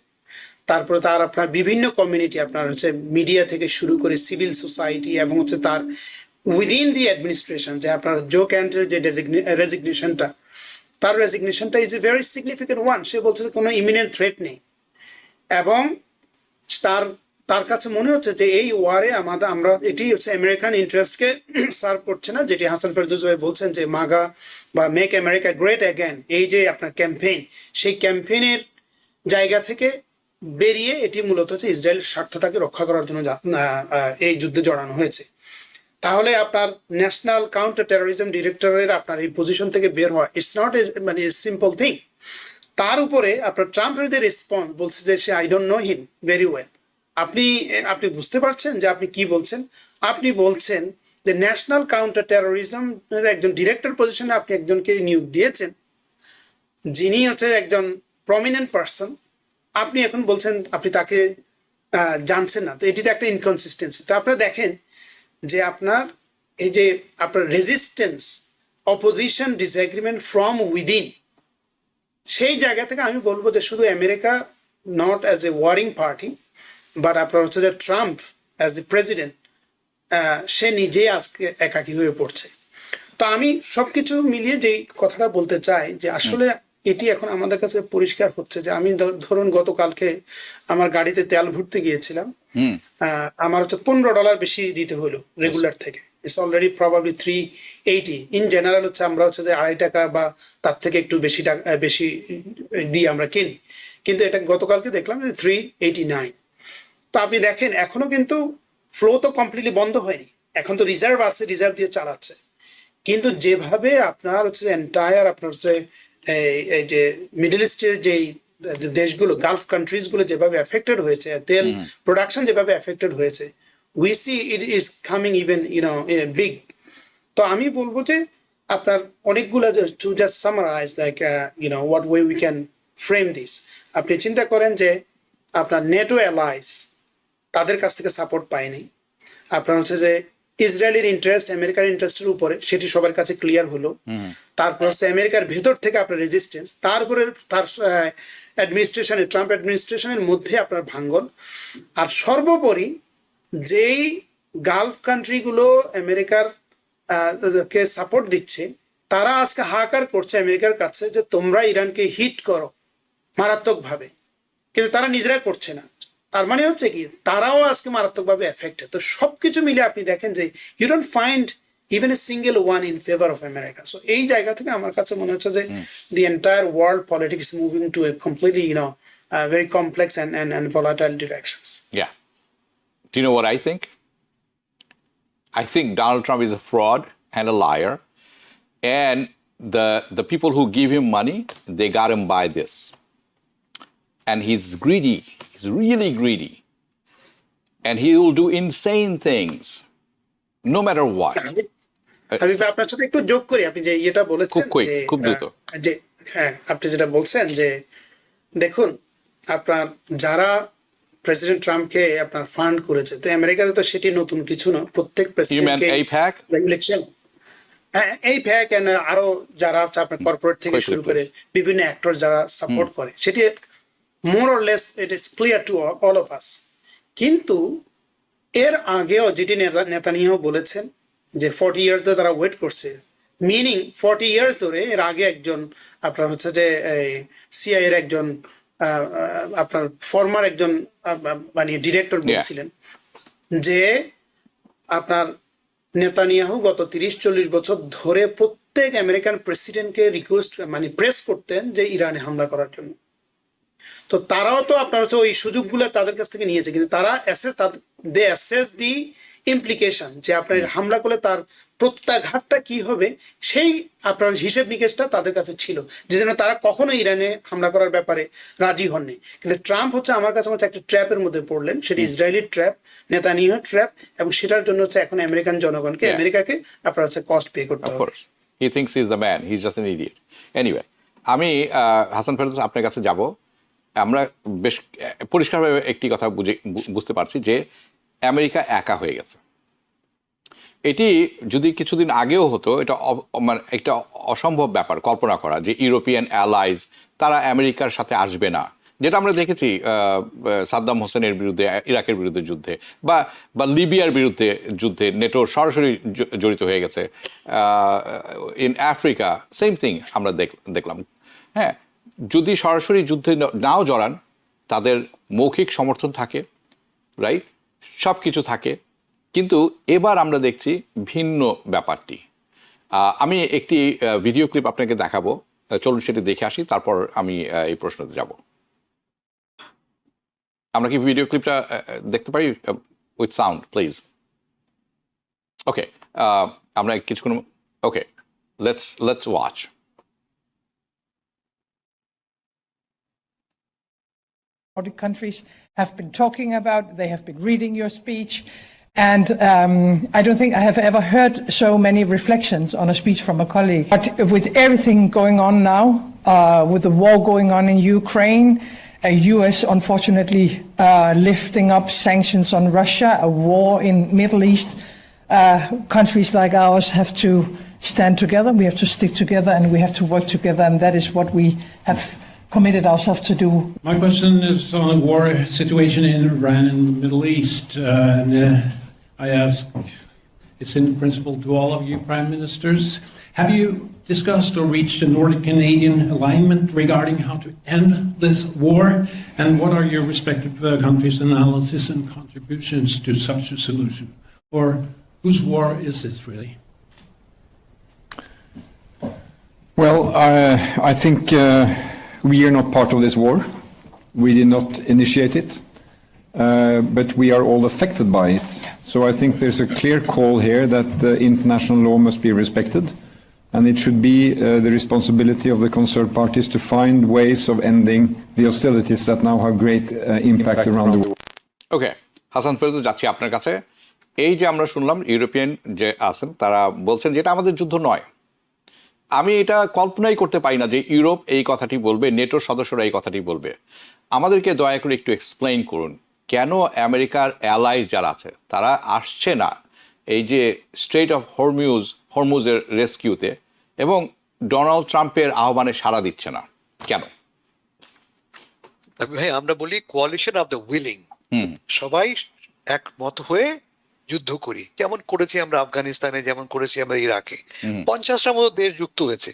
তারপরে তার আপনার বিভিন্ন কমিউনিটি, আপনার হচ্ছে মিডিয়া থেকে শুরু করে সিভিল সোসাইটি এবং হচ্ছে তার উইদিন দি অ্যাডমিনিস্ট্রেশন, যে আপনার জো ক্যান্টের যে রেজিগনেশনটা, তার রেজিগনেশনটা is a very significant one. সে বলছে যে কোনো ইমিনেন্ট থ্রেট নেই, এবং তার কাছে মনে হচ্ছে যে এই ওয়ারে আমরা এটি হচ্ছে আমেরিকান ইন্টারেস্টকে সার্ভ করছে না, যেটি হাসান ফেরদৌস ভাই বলছেন যে মাগা বা মেক আমেরিকা গ্রেট অ্যাগেন, এই যে আপনার ক্যাম্পেইন, সেই ক্যাম্পেইনের জায়গা থেকে বেরিয়ে এটি মূলত হচ্ছে ইসরায়েলের স্বার্থটাকে রক্ষা করার জন্য এই যুদ্ধে জড়ানো হয়েছে। তাহলে আপনার ন্যাশনাল কাউন্টার টেরোরিজম ডিরেক্টরের আপনার এই পজিশন থেকে বের হওয়া ইটস নট মানে সিম্পল থিং। তার উপরে আপনার ট্রাম্পের যে রেসপন্স বলছে যে সে I don't know him very well. আপনি বুঝতে পারছেন যে আপনি কি বলছেন? আপনি বলছেন যে ন্যাশনাল কাউন্টার টেরোরিজম একজন ডিরেক্টর পজিশনে আপনি একজনকে নিয়োগ দিয়েছেন যিনি হচ্ছে একজন প্রমিনেন্ট পার্সন, আপনি এখন বলছেন আপনি তাকে জানছেন না। তো এটিতে একটা ইনকনসিস্টেন্সি। তো আপনারা দেখেন যে আপনার এই যে আপনার resistance, opposition, disagreement from within, সেই জায়গা থেকে আমি বলবো যে শুধু America not as a warring party, but আপনার হচ্ছে যে ট্রাম্প অ্যাজ দ্য প্রেসিডেন্ট, সে নিজেই আজকে একাকী হয়ে পড়ছে। তো আমি সবকিছু মিলিয়ে যেই কথাটা বলতে চাই যে আসলে এটি এখন আমাদের কাছে পরিষ্কার হচ্ছে যে আমি ধরুন গতকালকে আমার গাড়িতে তেল ভরতে গিয়েছিলাম, আমার হচ্ছে $15 বেশি দিতে হলো রেগুলার থেকে। It's already probably 380। In general হচ্ছে আমরা হচ্ছে যে $2.5 বা তার থেকে একটু বেশি টাকা বেশি দিয়ে আমরা কিনি, কিন্তু এটা গতকালকে দেখলাম যে 389। তো আপনি দেখেন এখনো কিন্তু ফ্লো তো কমপ্লিটলি বন্ধ হয়নি, এখন তো রিজার্ভ আছে, রিজার্ভ দিয়ে চালাচ্ছে। কিন্তু যেভাবে আপনার হচ্ছে এন্টায়ার আপনার হচ্ছে এই যে মিডল ইস্টের যেই দেশগুলো, গালফ কান্ট্রিজ গুলো যেভাবে এফেক্টেড হয়েছে, তেল প্রোডাকশন যেভাবে এফেক্টেড হয়েছে, we see it is coming even big. তো আমি বলবো যে আপনার অনেকগুলো to just summarize like what way we can frame this. আপনি চিন্তা করেন যে আপনার নেটো অ্যালাইজ তাদের কাছ থেকে সাপোর্ট পায়নি। আপনার হচ্ছে যে ইসরায়েলের ইন্টারেস্ট আমেরিকার ইন্টারেস্টের উপরে, সেটি সবার কাছে ক্লিয়ার হলো। তারপর হচ্ছে আমেরিকার ভেতর থেকে আপনার রেজিস্ট্যান্স, তারপরে তার অ্যাডমিনিস্ট্রেশনের ট্রাম্প অ্যাডমিনিস্ট্রেশনের মধ্যে আপনার ভাঙ্গন। আর সর্বোপরি যেই গালফ কান্ট্রিগুলো আমেরিকার কে সাপোর্ট দিচ্ছে, তারা আজকে হাহাকার করছে আমেরিকার কাছে যে তোমরা ইরানকে হিট করো মারাত্মকভাবে, কিন্তু তারা নিজেরা করছে না। তার মানে হচ্ছে কি তারাও আজকে মারাত্মকভাবে এফেক্টেড। তো সবকিছু মিলে আপনি দেখেন যে you don't find even a single one in favour of America. So এই জায়গা থেকে আমার কাছে মনে হচ্ছে যে the entire world politics moving to a completely very complex and volatile directions. Yeah. Do you know what I think? I think Donald Trump is a fraud and a liar. And the people who give him money, they got him by this. And he's greedy. He's really greedy. And he will do insane things, no matter what. আমি আপনার সাথে একটু যোগ করি। আপনি যে এটা বলেছেন খুব দ্রুত। যে হ্যাঁ, আপনি যেটা বলছেন যে দেখুন আপনার যারা প্রেসিডেন্ট ট্রাম্পকে আপনার ফান্ড করেছে, তো আমেরিকাতে তো সেটি নতুন কিছু না। প্রত্যেক প্রেসিডেন্টকে ইলেকশন, হ্যাঁ এই ফ্যাক আরো যারা হচ্ছে আপনার কর্পোরেট থেকে শুরু করে বিভিন্ন অ্যাক্টর যারা সাপোর্ট করে, সেটি more or less it is clear to all of us. কিন্তু এর আগেও যেটি নেতানিয়াহু বলেছেন যে 40 ইয়ার্স ধরে তারা ওয়েট করছে, মিনিং 40 ইয়ার্স ধরে। এর আগে একজন আপনার হচ্ছে যে সিআই এর একজন আপনার ফর্মার একজন মানে ডিরেক্টর বলছিলেন যে আপনার নেতানিয়াহু গত 30-40 বছর ধরে প্রত্যেক আমেরিকান প্রেসিডেন্টকে রিকোয়েস্ট মানে প্রেস করতেন যে ইরানে হামলা করার জন্য। তো তারাও তো আপনার হচ্ছে ওই সুযোগগুলো তাদের কাছ থেকে নিয়েছে, কিন্তু তারা দে অ্যাসেস দি ইমপ্লিকেশন যে আপনার হামলা করলে তার প্রত্যাঘাতটা কি হবে, সেই আপনার হিসেব নিকেশটা তাদের কাছে ছিল, যে জন্য তারা কখনো ইরানে হামলা করার ব্যাপারে রাজি হননি। কিন্তু ট্রাম্প হচ্ছে আমার কাছে হচ্ছে একটা ট্র্যাপের মধ্যে পড়লেন, সেটি ইসরায়েলি ট্র্যাপ, নেতানিয়াহু ট্র্যাপ, এবং সেটার জন্য হচ্ছে এখন আমেরিকান জনগণকে আমেরিকাকে আপনার হচ্ছে কস্ট পে করতে হবে। He thinks he's the man. He's just an idiot. Anyway, আমি হাসান ফেরদৌস আপনার কাছে যাব। আমরা বেশ পরিষ্কারভাবে একটি কথা বুঝতে পারছি যে আমেরিকা একা হয়ে গেছে। এটি যদি কিছুদিন আগেও হতো, এটা মানে একটা অসম্ভব ব্যাপার কল্পনা করা যে ইউরোপিয়ান অ্যালাইজ তারা আমেরিকার সাথে আসবে না, যেটা আমরা দেখেছি সাদ্দাম হোসেনের বিরুদ্ধে, ইরাকের বিরুদ্ধে যুদ্ধে, বা লিবিয়ার বিরুদ্ধে যুদ্ধে নেটো সরাসরি জড়িত হয়ে গেছে। ইন আফ্রিকা সেম থিং আমরা দেখলাম। হ্যাঁ, যদি সরাসরি যুদ্ধে নাও জড়ান, তাদের মৌখিক সমর্থন থাকে, রাইট, সব কিছু থাকে। কিন্তু এবার আমরা দেখছি ভিন্ন ব্যাপারটি। আমি একটি ভিডিও ক্লিপ আপনাকে দেখাবো, চলুন সেটি দেখে আসি, তারপর আমি এই প্রশ্নতে যাব। আমরা কি ভিডিও ক্লিপটা দেখতে পারি উইথ সাউন্ড প্লিজ? ওকে, আমরা কিছুক্ষণ, okay, let's watch. Nordic countries have been talking about, they have been reading your speech, and I don't think I have ever heard so many reflections on a speech from a colleague. But with everything going on now, with the war going on in Ukraine, US unfortunately lifting up sanctions on Russia, a war in Middle East, countries like ours have to stand together, we have to stick together, and we have to work together, and that is what we have committed ourselves to do. My question is on the war situation in Iran and the Middle East. I ask, it's in principle to all of you prime ministers, have you discussed or reached a Nordic-Canadian alignment regarding how to end this war? And what are your respective countries' analysis and contributions to such a solution? Or whose war is this really? Well, I think we are not part of this war. We did not initiate it, but we are all affected by it. So I think there's a clear call here that international law must be respected, and it should be the responsibility of the concerned parties to find ways of ending the hostilities that now have great impact around the world. Okay, Hasan Ferdous, যাচ্ছি আপনার কাছে। এই যে আমরা শুনলাম European যে আছেন তারা বলছেন যে এটা আমাদের যুদ্ধ নয়। আমি এটা কল্পনাই করতে পারি না যে ইউরোপ এই কথাটি বলবে, নেটোর সদস্যরা এই কথাটি বলবে। আমাদেরকে দয়া করে একটু এক্সপ্লেইন করুন কেন আমেরিকার অ্যালাইজ যারা আছে তারা আসছে না এই যে স্ট্রেট অফ হরমুজের রেস্কিউতে, এবং ডোনাল্ড ট্রাম্পের আহ্বানে সাড়া দিচ্ছে না কেন? ভাই আমরা বলি কোয়ালিশন অফ দ্য উইলিং, সবাই একমত হয়ে যুদ্ধ করি, যেমন করেছি আমরা আফগানিস্তানে, যেমন করেছি আমরা ইরাকে। 50টার মতো দেশ যুক্ত হয়েছে।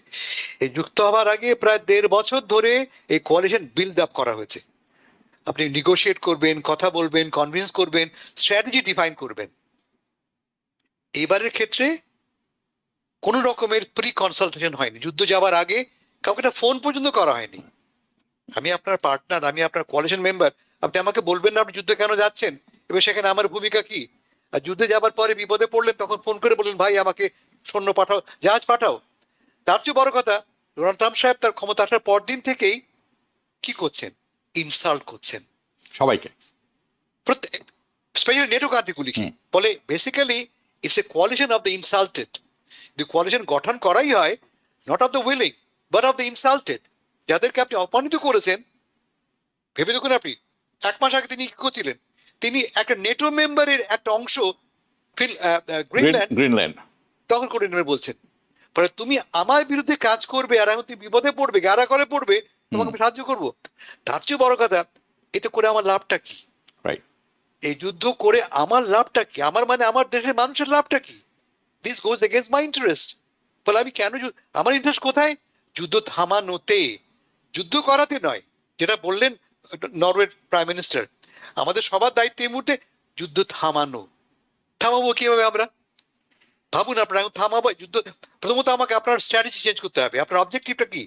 এই যুক্ত হওয়ার আগে প্রায় 1.5 বছর ধরে এই কোয়ালিশন বিল্ড আপ করা হয়েছে। আপনি নিগোশিয়েট করবেন, কথা বলবেন, কনভিন্স করবেন, স্ট্র্যাটেজি ডিফাইন করবেন। এবারের ক্ষেত্রে কোনো রকমের প্রি কনসালটেশন হয়নি, যুদ্ধ যাওয়ার আগে কাউকে একটা ফোন পর্যন্ত করা হয়নি। আমি আপনার পার্টনার, আমি আপনার কোয়ালিশন মেম্বার, আপনি আমাকে বলবেন না আপনি যুদ্ধে কেন যাচ্ছেন, এবার সেখানে আমার ভূমিকা কি? আর যুদ্ধে যাবার পরে বিপদে পড়লেন তখন ফোন করে বললেন ভাই আমাকে সৈন্য পাঠাও, জাহাজ পাঠাও। তার চেয়ে বড় কথা, ডোনাল্ড ট্রাম্প সাহেব তার ক্ষমতা আসার পর দিন থেকেই কি করছেন? ইনসাল্ট করছেন সবাইকে, প্রত্যেক, স্পেশালি নেটো কান্ট্রিগুলিকে। বলে basically it's a coalition of the insulted. যদি কোয়ালিশন গঠন করাই হয় not of the willing but of the insulted, যাদেরকে আপনি অপমানিত করেছেন। ভেবে দেখুন, আপনি 1 মাস আগে তিনি কি করছিলেন? তিনি একটা নেটো মেম্বারের একটা অংশ গ্রিনল্যান্ড দখল করে নেবে বলছেন। ফলে তুমি আমার বিরুদ্ধে কাজ করবে আর এখন তুমি বিপদে পড়বে, গাড়া করে পড়বে, তোমাকে আমি সাহায্য করবো। তার চেয়ে বড় কথা, এতে করে আমার লাভটা কি? রাইট। এই যুদ্ধ করে আমার লাভটা কি? আমার মানে আমার দেশের মানুষের লাভটা কি? This goes against my interest. ফলে আমি কেন আমার ইন্টারেস্ট কোথায়? যুদ্ধ থামানোতে, যুদ্ধ করাতে নয়। যেটা বললেন নরওয়ের প্রাইম মিনিস্টার, আমাদের সবার দায়িত্ব এই মুহূর্তে যুদ্ধ থামানো। থামাবো কিভাবে আমরা? ভাবুন আপনারা, এখন থামাবো যুদ্ধ। প্রথমত আমাকে আপনার স্ট্র্যাটেজি চেঞ্জ করতে হবে। আপনার অবজেক্টিভটা কি?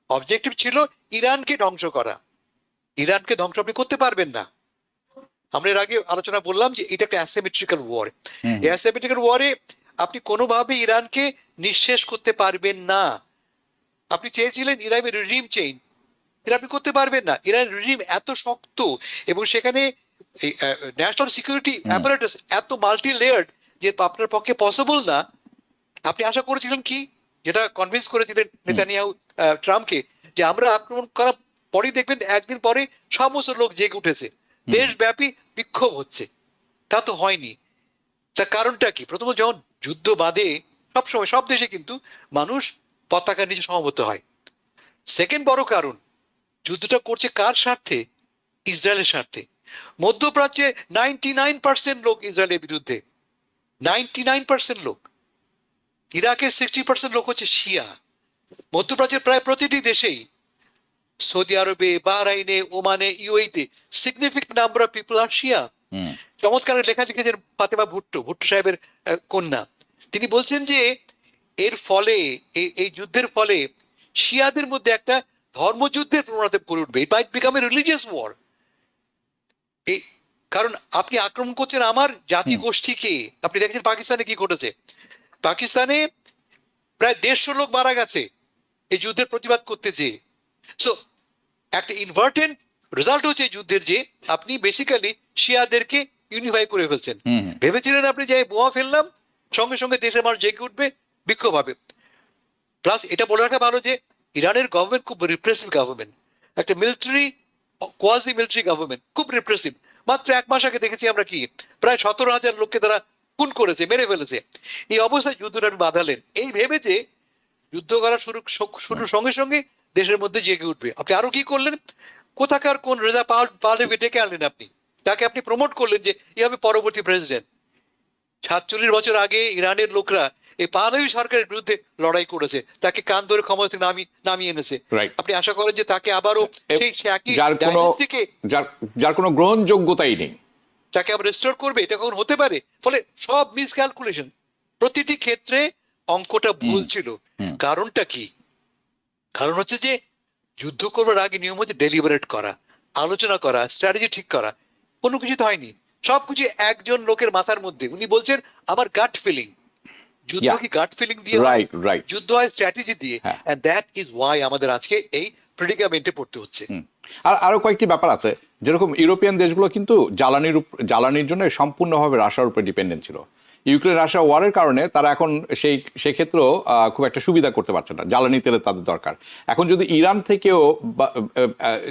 অবজেক্টিভ ছিল ইরানকে ধ্বংস করা। ইরানকে ধ্বংস আপনি করতে পারবেন না। আমরা এর আগে আলোচনা বললাম যে এটা একটা অ্যাসিমেট্রিক্যাল ওয়ার। এই অ্যাসিমেট্রিক্যাল ওয়ারে আপনি কোনোভাবে ইরানকে নিঃশেষ করতে পারবেন না। আপনি চেয়েছিলেন ইরানের রিজিম চেঞ্জ, এটা আপনি করতে পারবেন না। ইরানের রিজিম এত শক্ত এবং সেখানে ন্যাশনাল সিকিউরিটি অ্যাপারেটাস এত মাল্টি লেয়ার্ড যে আপনার পক্ষে পসিবল না। আপনি আশা করেছিলেন কি, যেটা কনভিন্স করেছিলেন নেতানিয়াহু ট্রাম্পকে, যে আমরা আক্রমণ করার পরেই দেখবেন একদিন পরে সমস্ত লোক জেগে উঠেছে, দেশব্যাপী বিক্ষোভ হচ্ছে। তা তো হয়নি। তার কারণটা কি? প্রথমত, যখন যুদ্ধ বাদে সবসময় সব দেশে কিন্তু মানুষ পতাকার নিচে সমবেত হয়। সেকেন্ড বড় কারণ, যুদ্ধটা করছে কার স্বার্থে? ইসরায়েলের স্বার্থে। মধ্যপ্রাচ্যে 99% লোক ইসরায়েলের বিরুদ্ধে, 99% লোক। ইরাকের 60% লোক হচ্ছে শিয়া। মধ্যপ্রাচ্যের প্রায় প্রতিটি দেশেই, সৌদি আরবে, বাহরাইনে, ওমানে, ইউএইতে সিগনিফিকেন্ট নাম্বার অফ পিপল আর শিয়া। চমৎকার লেখা লিখেছেন ফাতেমা ভুট্টো, ভুট্টো সাহেবের কন্যা। তিনি বলছেন যে এর ফলে, এই যুদ্ধের ফলে শিয়াদের মধ্যে একটা ধর্মযুদ্ধের প্রবণতা করে উঠবে। ইট মাইট বিকাম এ রিলিজিয়াস ওয়ার। এই কারণ আপনি আক্রমণ করছেন আমার জাতি গোষ্ঠীকে। আপনি দেখেছেন পাকিস্তানে কি ঘটেছে। পাকিস্তানে প্রায় 150 লোক মারা গেছে এই যুদ্ধের প্রতিবাদ করতে যেয়ে। সো একটা ইনভার্টেন্ট রেজাল্ট হচ্ছে যুদ্ধের, যে আপনি বেসিক্যালি শিয়াদেরকে ইউনিফাই করে ফেলছেন। ভেবেছিলেন আপনি যে বোমা ফেললাম সঙ্গে সঙ্গে দেশের মানুষ জেগে উঠবে, বিক্ষোভ হবে। প্লাস এটা বলে রাখা ভালো যে ইরানের গভর্নমেন্ট খুব রিপ্রেসিভ গভর্নমেন্ট, একটা মিলিটারি, কোয়াজি মিলিটারি গভর্নমেন্ট, খুব রিপ্রেসিভ। মাত্র 1 মাস আগে দেখেছি আমরা কি প্রায় 17,000 লোককে তারা খুন করেছে, মেরে ফেলেছে। এই অবস্থায় যুদ্ধটা বাঁধালেন এই ভেবে যে যুদ্ধ করা শুরুর সঙ্গে সঙ্গে দেশের মধ্যে জেগে উঠবে। আপনি আরো কি করলেন? কোথাকার কোন রেজা পাহলেভি ডেকে আনলেন আপনি, তাকে আপনি প্রমোট করলেন যে এ হবে পরবর্তী প্রেসিডেন্ট। 47 বছর আগে ইরানের লোকরা এই পাহলেভি সরকারের বিরুদ্ধে লড়াই করেছে, তাকে কান ধরে ক্ষমতা থেকে নামিয়ে এনেছে। আপনি আশা করেন যে তাকে আবারও সেই একই ডাইনেস্টিকে, যার কোনো গ্রহণযোগ্যতাই নেই, তাকে আবার রেস্টোর করবে? এটা কখন হতে পারে? ফলে সব মিসক্যালকুলেশন, প্রতিটি ক্ষেত্রে অঙ্কটা ভুল ছিল। কারণটা কি? কারণ হচ্ছে যে যুদ্ধ করবার আগে নিয়ম হচ্ছে ডেলিবারেট করা, আলোচনা করা, স্ট্র্যাটেজি ঠিক করা। কোনো কিছু তো হয়নি, সবকিছু একজন লোকের মাথার মধ্যে। উনি বলছেন আমার গাট ফিলিং। যুদ্ধ কি গাট ফিলিং দিয়ে? রাইট। যুদ্ধ হয় স্ট্র্যাটেজি দিয়ে। এন্ড দ্যাট ইজ ওয়াই আমাদের আজকে এই প্রেডিকামেন্টে পড়তে হচ্ছে। আর আরো কয়েকটি ব্যাপার আছে যেরকম ইউরোপিয়ান দেশগুলো কিন্তু জ্বালানির জন্য সম্পূর্ণভাবে রাশিয়ার উপরে ডিপেন্ডেন্ট ছিল। ইউক্রেন রাশিয়া ওয়ারের কারণে তারা এখন সেক্ষেত্রেও খুব একটা সুবিধা করতে পারছে না, জ্বালানি তেলের তাদের দরকার। এখন যদি ইরান থেকেও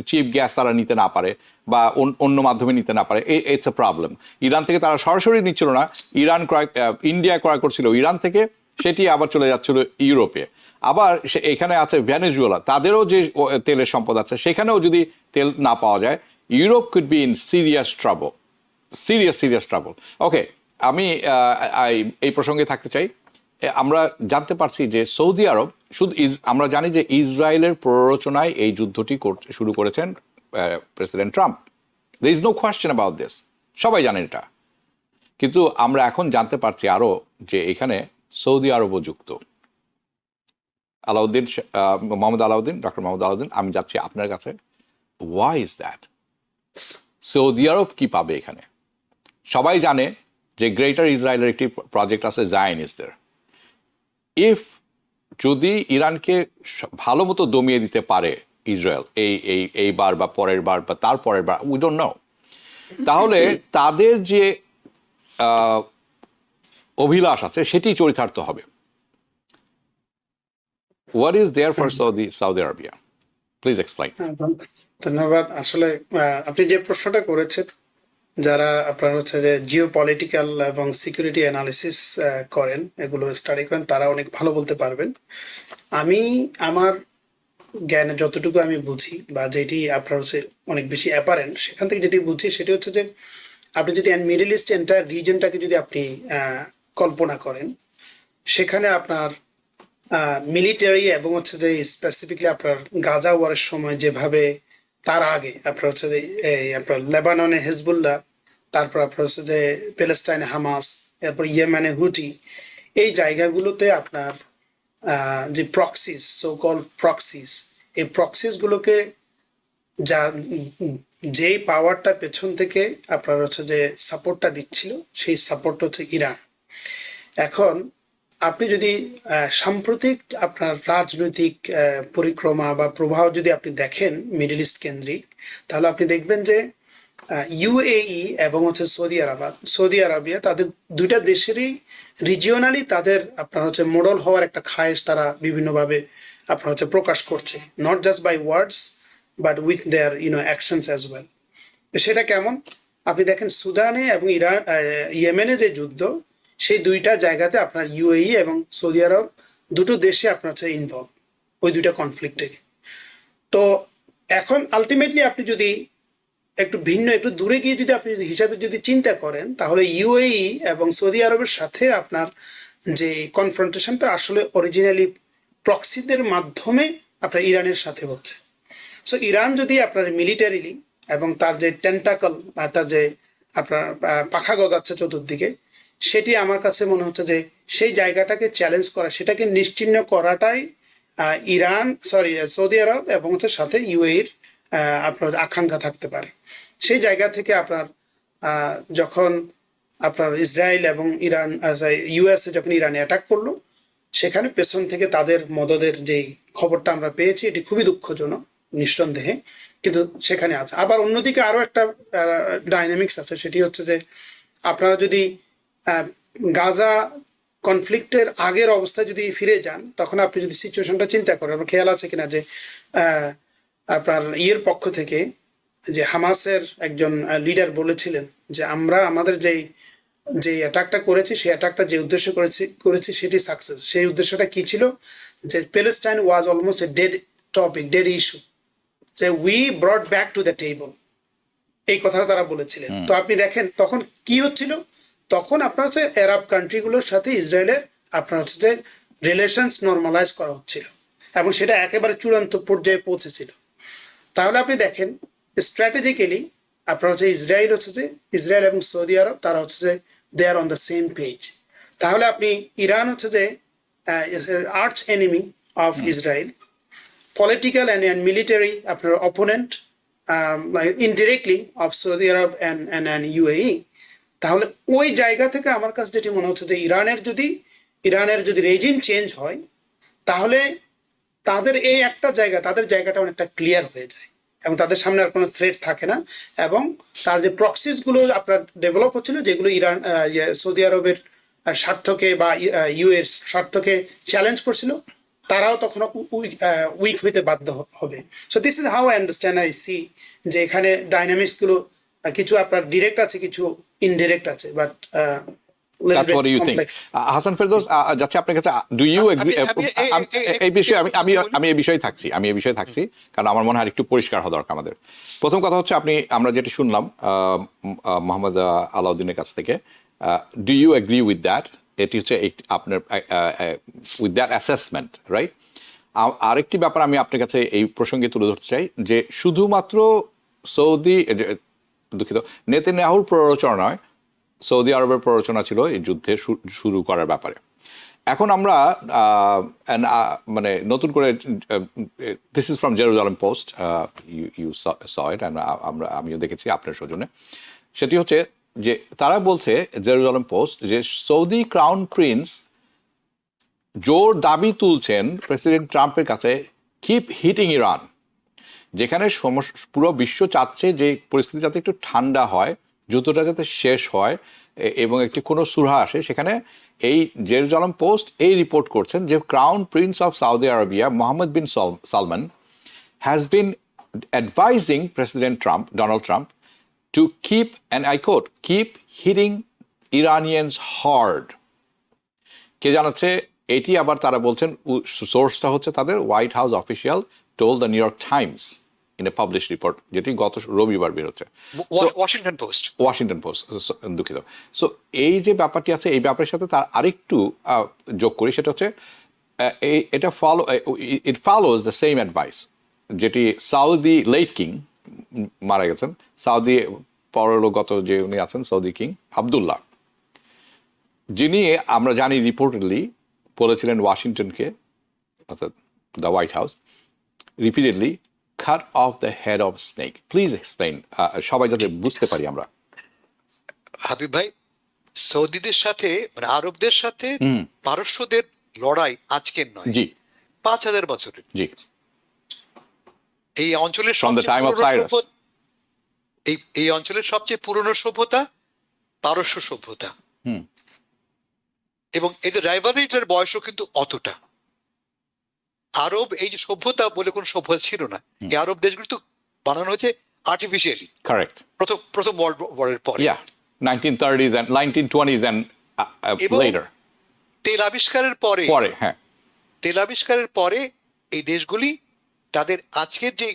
চিপ গ্যাস তারা নিতে না পারে বা অন্য মাধ্যমে নিতে না পারে, ইটস এ প্রবলেম। ইরান থেকে তারা সরাসরি নিচ্ছিল না, ইন্ডিয়া ক্রয় করছিল ইরান থেকে, সেটি আবার চলে যাচ্ছিল ইউরোপে। আবার এখানে আছে ভেনেজুয়েলা, তাদেরও যে তেলের সম্পদ আছে, সেখানেও যদি তেল না পাওয়া যায়, Europe could be in serious trouble. Okay, আমি এই প্রসঙ্গে থাকতে চাই। আমরা জানতে পারছি যে সৌদি আরব আমরা জানি যে ইসরায়েলের প্ররোচনায় এই যুদ্ধটি শুরু করেছেন president Trump. There is no question about this, সবাই জানেন এটা। কিন্তু আমরা এখন জানতে পারছি আরো যে এখানে সৌদি আরবও যুক্ত। ডক্টর মোহাম্মদ আলাউদ্দিন, আমি যাচ্ছি আপনার কাছে। Why is that? Saudi Arab কি পাবে এখানে? সবাই জানে যে গ্রেটার ইসরায়েলের একটি প্রজেক্ট আছে, জায়নিস্টদের। যদি ইরানকে ভালো মতো দমিয়ে দিতে পারে ইসরায়েল এইবার বা পরের বার বা তার পরের বার, উই ডোন্ট নো, তাহলে তাদের যে অভিলাষ আছে সেটি চরিতার্থ হবে। What is there for Saudi Arabia? Please explain. ধন্যবাদ। আসলে আপনি যে প্রশ্নটা করেছেন, যারা আপনার হচ্ছে যে জিও পলিটিক্যাল এবং সিকিউরিটি অ্যানালিসিস করেন, এগুলো স্টাডি করেন, তারা অনেক ভালো বলতে পারবেন। আমি আমার জ্ঞানে যতটুকু আমি বুঝি বা যেটি আপনার হচ্ছে অনেক বেশি অ্যাপারেন্ট, সেখান থেকে যেটি বুঝি সেটি হচ্ছে যে আপনি যদি মিডল ইস্ট এন্টায়ার রিজনটাকে যদি আপনি কল্পনা করেন, সেখানে আপনার মিলিটারি এবং হচ্ছে যে স্পেসিফিকলি আপনার গাজা ওয়ারের সময় যেভাবে, তার আগে আপনার হচ্ছে যে আপনার লেবাননে হেজবুল্লাহ, তারপর আপনার হচ্ছে যে প্যালেস্টাইনে হামাস, এরপর ইয়েমেনে হুটি, এই জায়গাগুলোতে আপনার যে প্রক্সিস, সো কল প্রক্সিস, এই প্রক্সিসগুলোকে যেই পাওয়ারটা পেছন থেকে আপনার হচ্ছে যে সাপোর্টটা দিচ্ছিল, সেই সাপোর্টটা হচ্ছে ইরান। এখন আপনি যদি সাম্প্রতিক আপনার রাজনৈতিক পরিক্রমা বা প্রভাব যদি আপনি দেখেন মিডল ইস্ট কেন্দ্রিক, তাহলে আপনি দেখবেন যে ইউএই এবং হচ্ছে সৌদি আরবিয়া, তাদের দুইটা দেশেরই রিজিওনালি তাদের আপনার হচ্ছে মডেল হওয়ার একটা খায়েশ তারা বিভিন্নভাবে আপনার হচ্ছে প্রকাশ করছে, not just by words but with their actions as well. সেটা কেমন? আপনি দেখেন সুদানে এবং ইয়েমেনে যে যুদ্ধ, সেই দুইটা জায়গাতে আপনার ইউএই এবং সৌদি আরব দুটো দেশে আপনার হচ্ছে ইনভলভ ওই দুইটা কনফ্লিক্টে। তো এখন আলটিমেটলি আপনি যদি একটু দূরে গিয়ে যদি আপনি হিসাবে যদি চিন্তা করেন, তাহলে ইউএই এবং সৌদি আরবের সাথে আপনার যে কনফ্রন্টেশনটা আসলে অরিজিনালি প্রক্সিদের মাধ্যমে আপনার ইরানের সাথে হচ্ছে। সো ইরান যদি আপনার মিলিটারিলি এবং তার যে টেন্টাকল বা তার যে আপনার পাখা গজাচ্ছে চতুর্দিকে, সেটি আমার কাছে মনে হচ্ছে যে সেই জায়গাটাকে চ্যালেঞ্জ করা, সেটাকে নিশ্চিহ্ন করাটাই সৌদি আরব এবং হচ্ছে সাথে ইউএইর আপনার আকাঙ্ক্ষা থাকতে পারে। সেই জায়গা থেকে আপনার যখন আপনার ইসরায়েল এবং ইরান ইউএসএ যখন ইরানে অ্যাটাক করলো, সেখানে পেছন থেকে তাদের মদদের যেই খবরটা আমরা পেয়েছি, এটি খুবই দুঃখজনক নিঃসন্দেহে, কিন্তু সেখানে আছে। আবার অন্যদিকে আরো একটা ডাইনামিক্স আছে, সেটি হচ্ছে যে আপনারা যদি গাজা কনফ্লিক্টের আগের অবস্থায় যদি ফিরে যান, তখন আপনি যদি সিচুয়েশনটা চিন্তা করেন, আপনার খেয়াল আছে কিনা যে আপনার পক্ষ থেকে যে হামাসের একজন লিডার বলেছিলেন যে আমরা আমাদের যে অ্যাটাকটা করেছি, সেই অ্যাটাকটা যে উদ্দেশ্য করেছি সেটি সাকসেস। সেই উদ্দেশ্যটা কি ছিল? যে Palestine was almost a dead issue, যে we brought back to the table, এই কথাটা তারা বলেছিলেন। তো আপনি দেখেন তখন কি হচ্ছিল, তখন আপনার হচ্ছে আরব কান্ট্রিগুলোর সাথে ইসরায়েলের আপনার হচ্ছে যে রিলেশনস নর্মালাইজ করা হচ্ছিল এবং সেটা একেবারে চূড়ান্ত পর্যায়ে পৌঁছেছিল। তাহলে আপনি দেখেন স্ট্র্যাটেজিক্যালি আপনার হচ্ছে ইসরায়েল এবং সৌদি আরব, তারা হচ্ছে যে they are on the same page. তাহলে আপনি ইরান হচ্ছে যে arch enemy of Israel, political and military আপনার opponent indirectly of Saudi Arab and UAE. তাহলে ওই জায়গা থেকে আমার কাছে যেটি মনে হচ্ছে যে ইরানের যদি রেজিম চেঞ্জ হয়, তাহলে তাদের এই একটা জায়গা, তাদের জায়গাটা অনেকটা ক্লিয়ার হয়ে যায়। এবং তাদের সামনে আর কোনো থ্রেট থাকে না, এবং তার যে প্রক্সিস গুলো আপনার ডেভেলপ হচ্ছিল যেগুলো ইরান সৌদি আরবের স্বার্থকে বা ইউ এর স্বার্থকে চ্যালেঞ্জ করছিল, তারাও তখন উইক হইতে বাধ্য হবে। So this is how I understand, I see, যে এখানে ডাইনামিক্স গুলো কিছু আপনার ডিরেক্ট আছে, কিছু ইনডিরেক্ট আছে, but That's what you think. Hasan Ferdous, যাচ্ছে আপনার কাছে, ডু ইউ এগ্রি এই বিষয়ে? আমি এই বিষয়ে থাকছি কারণ আমার মনে হয় একটু পরিষ্কার হওয়া দরকার আমাদের। প্রথম কথা হচ্ছে, আমরা যেটা শুনলাম মোহাম্মদ আলাউদ্দিনের কাছ থেকে, do you agree with that? এটি হচ্ছে আপনার উইথ দ্যাট অ্যাসেসমেন্ট, রাইট? আরেকটি ব্যাপার আমি আপনার কাছে এই প্রসঙ্গে তুলে ধরতে চাই, যে শুধুমাত্র নেতানিয়াহুর প্ররোচনা নয়, সৌদি আরবের প্ররোচনা ছিল এই যুদ্ধে শুরু করার ব্যাপারে। এখন আমরা মানে নতুন করে, this is from Jerusalem Post, you saw it, আমিও দেখেছি আপনার সৌজন্যে। সেটি হচ্ছে যে তারা বলছে, জেরুজালেম পোস্ট, যে সৌদি ক্রাউন প্রিন্স জোর দাবি তুলছেন প্রেসিডেন্ট ট্রাম্পের কাছে, কিপ হিটিং ইরান, যেখানে পুরো বিশ্ব চাচ্ছে যে পরিস্থিতি যাতে একটু ঠান্ডা হয়, যুদ্ধটা যাতে শেষ হয় এবং একটি কোনো সুরাহা আসে। সেখানে এই জেরুজালেম পোস্ট এই রিপোর্ট করছেন যে crown prince of Saudi Arabia Mohammad bin Salman has been advising President Donald Trump to keep, and I quote, keep hitting Iranians hard. কে জানাচ্ছে এটি? আবার তারা বলছেন, সোর্সটা হচ্ছে তাদের White House official told the New York Times in a published report, যেটি গত রবিবার বের হচ্ছে, ওয়াশিংটন পোস্ট, দুঃখিত। সো এই যে ব্যাপারটি আছে, এই ব্যাপারের সাথে তার আরেকটু যোগ করি, সেটা হচ্ছে এটা ইট ফলোজ দ্য সেম অ্যাডভাইস, যেটি সাউদি লেট কিং, মারা গেছেন সাউদি পরলোকগত যে উনি আছেন সৌদি কিং আবদুল্লাহ, যিনি আমরা জানি রিপোর্টেডলি বলেছিলেন ওয়াশিংটনকে, অর্থাৎ the white house, repeatedly, cut off the head of snake. Please explain, সবাই যাতে বুঝতে পারি আমরা। হাবিব ভাই, সৌদিদের সাথে, মানে আরবদের সাথে পারস্যদের লড়াই আজকের নয়, জি, 5000 বছরের। জি, এই অঞ্চলের এই অঞ্চলের সবচেয়ে পুরনো সভ্যতা পারস্য সভ্যতা, এবং এদের রাইভালরিটার বয়সও কিন্তু অতটা। আরব এই যে সভ্যতা বলে কোন সভ্যতা ছিল না, এই আরব দেশগুলো তো বানানো হয়েছে আর্টিফিশিয়ালি। কারেক্ট। প্রথম ওয়ার্ল্ড ওয়ারের পরে, 1930s and 1920s and later, তেল আবিষ্কারের পরে এই দেশগুলি তাদের আজকের যে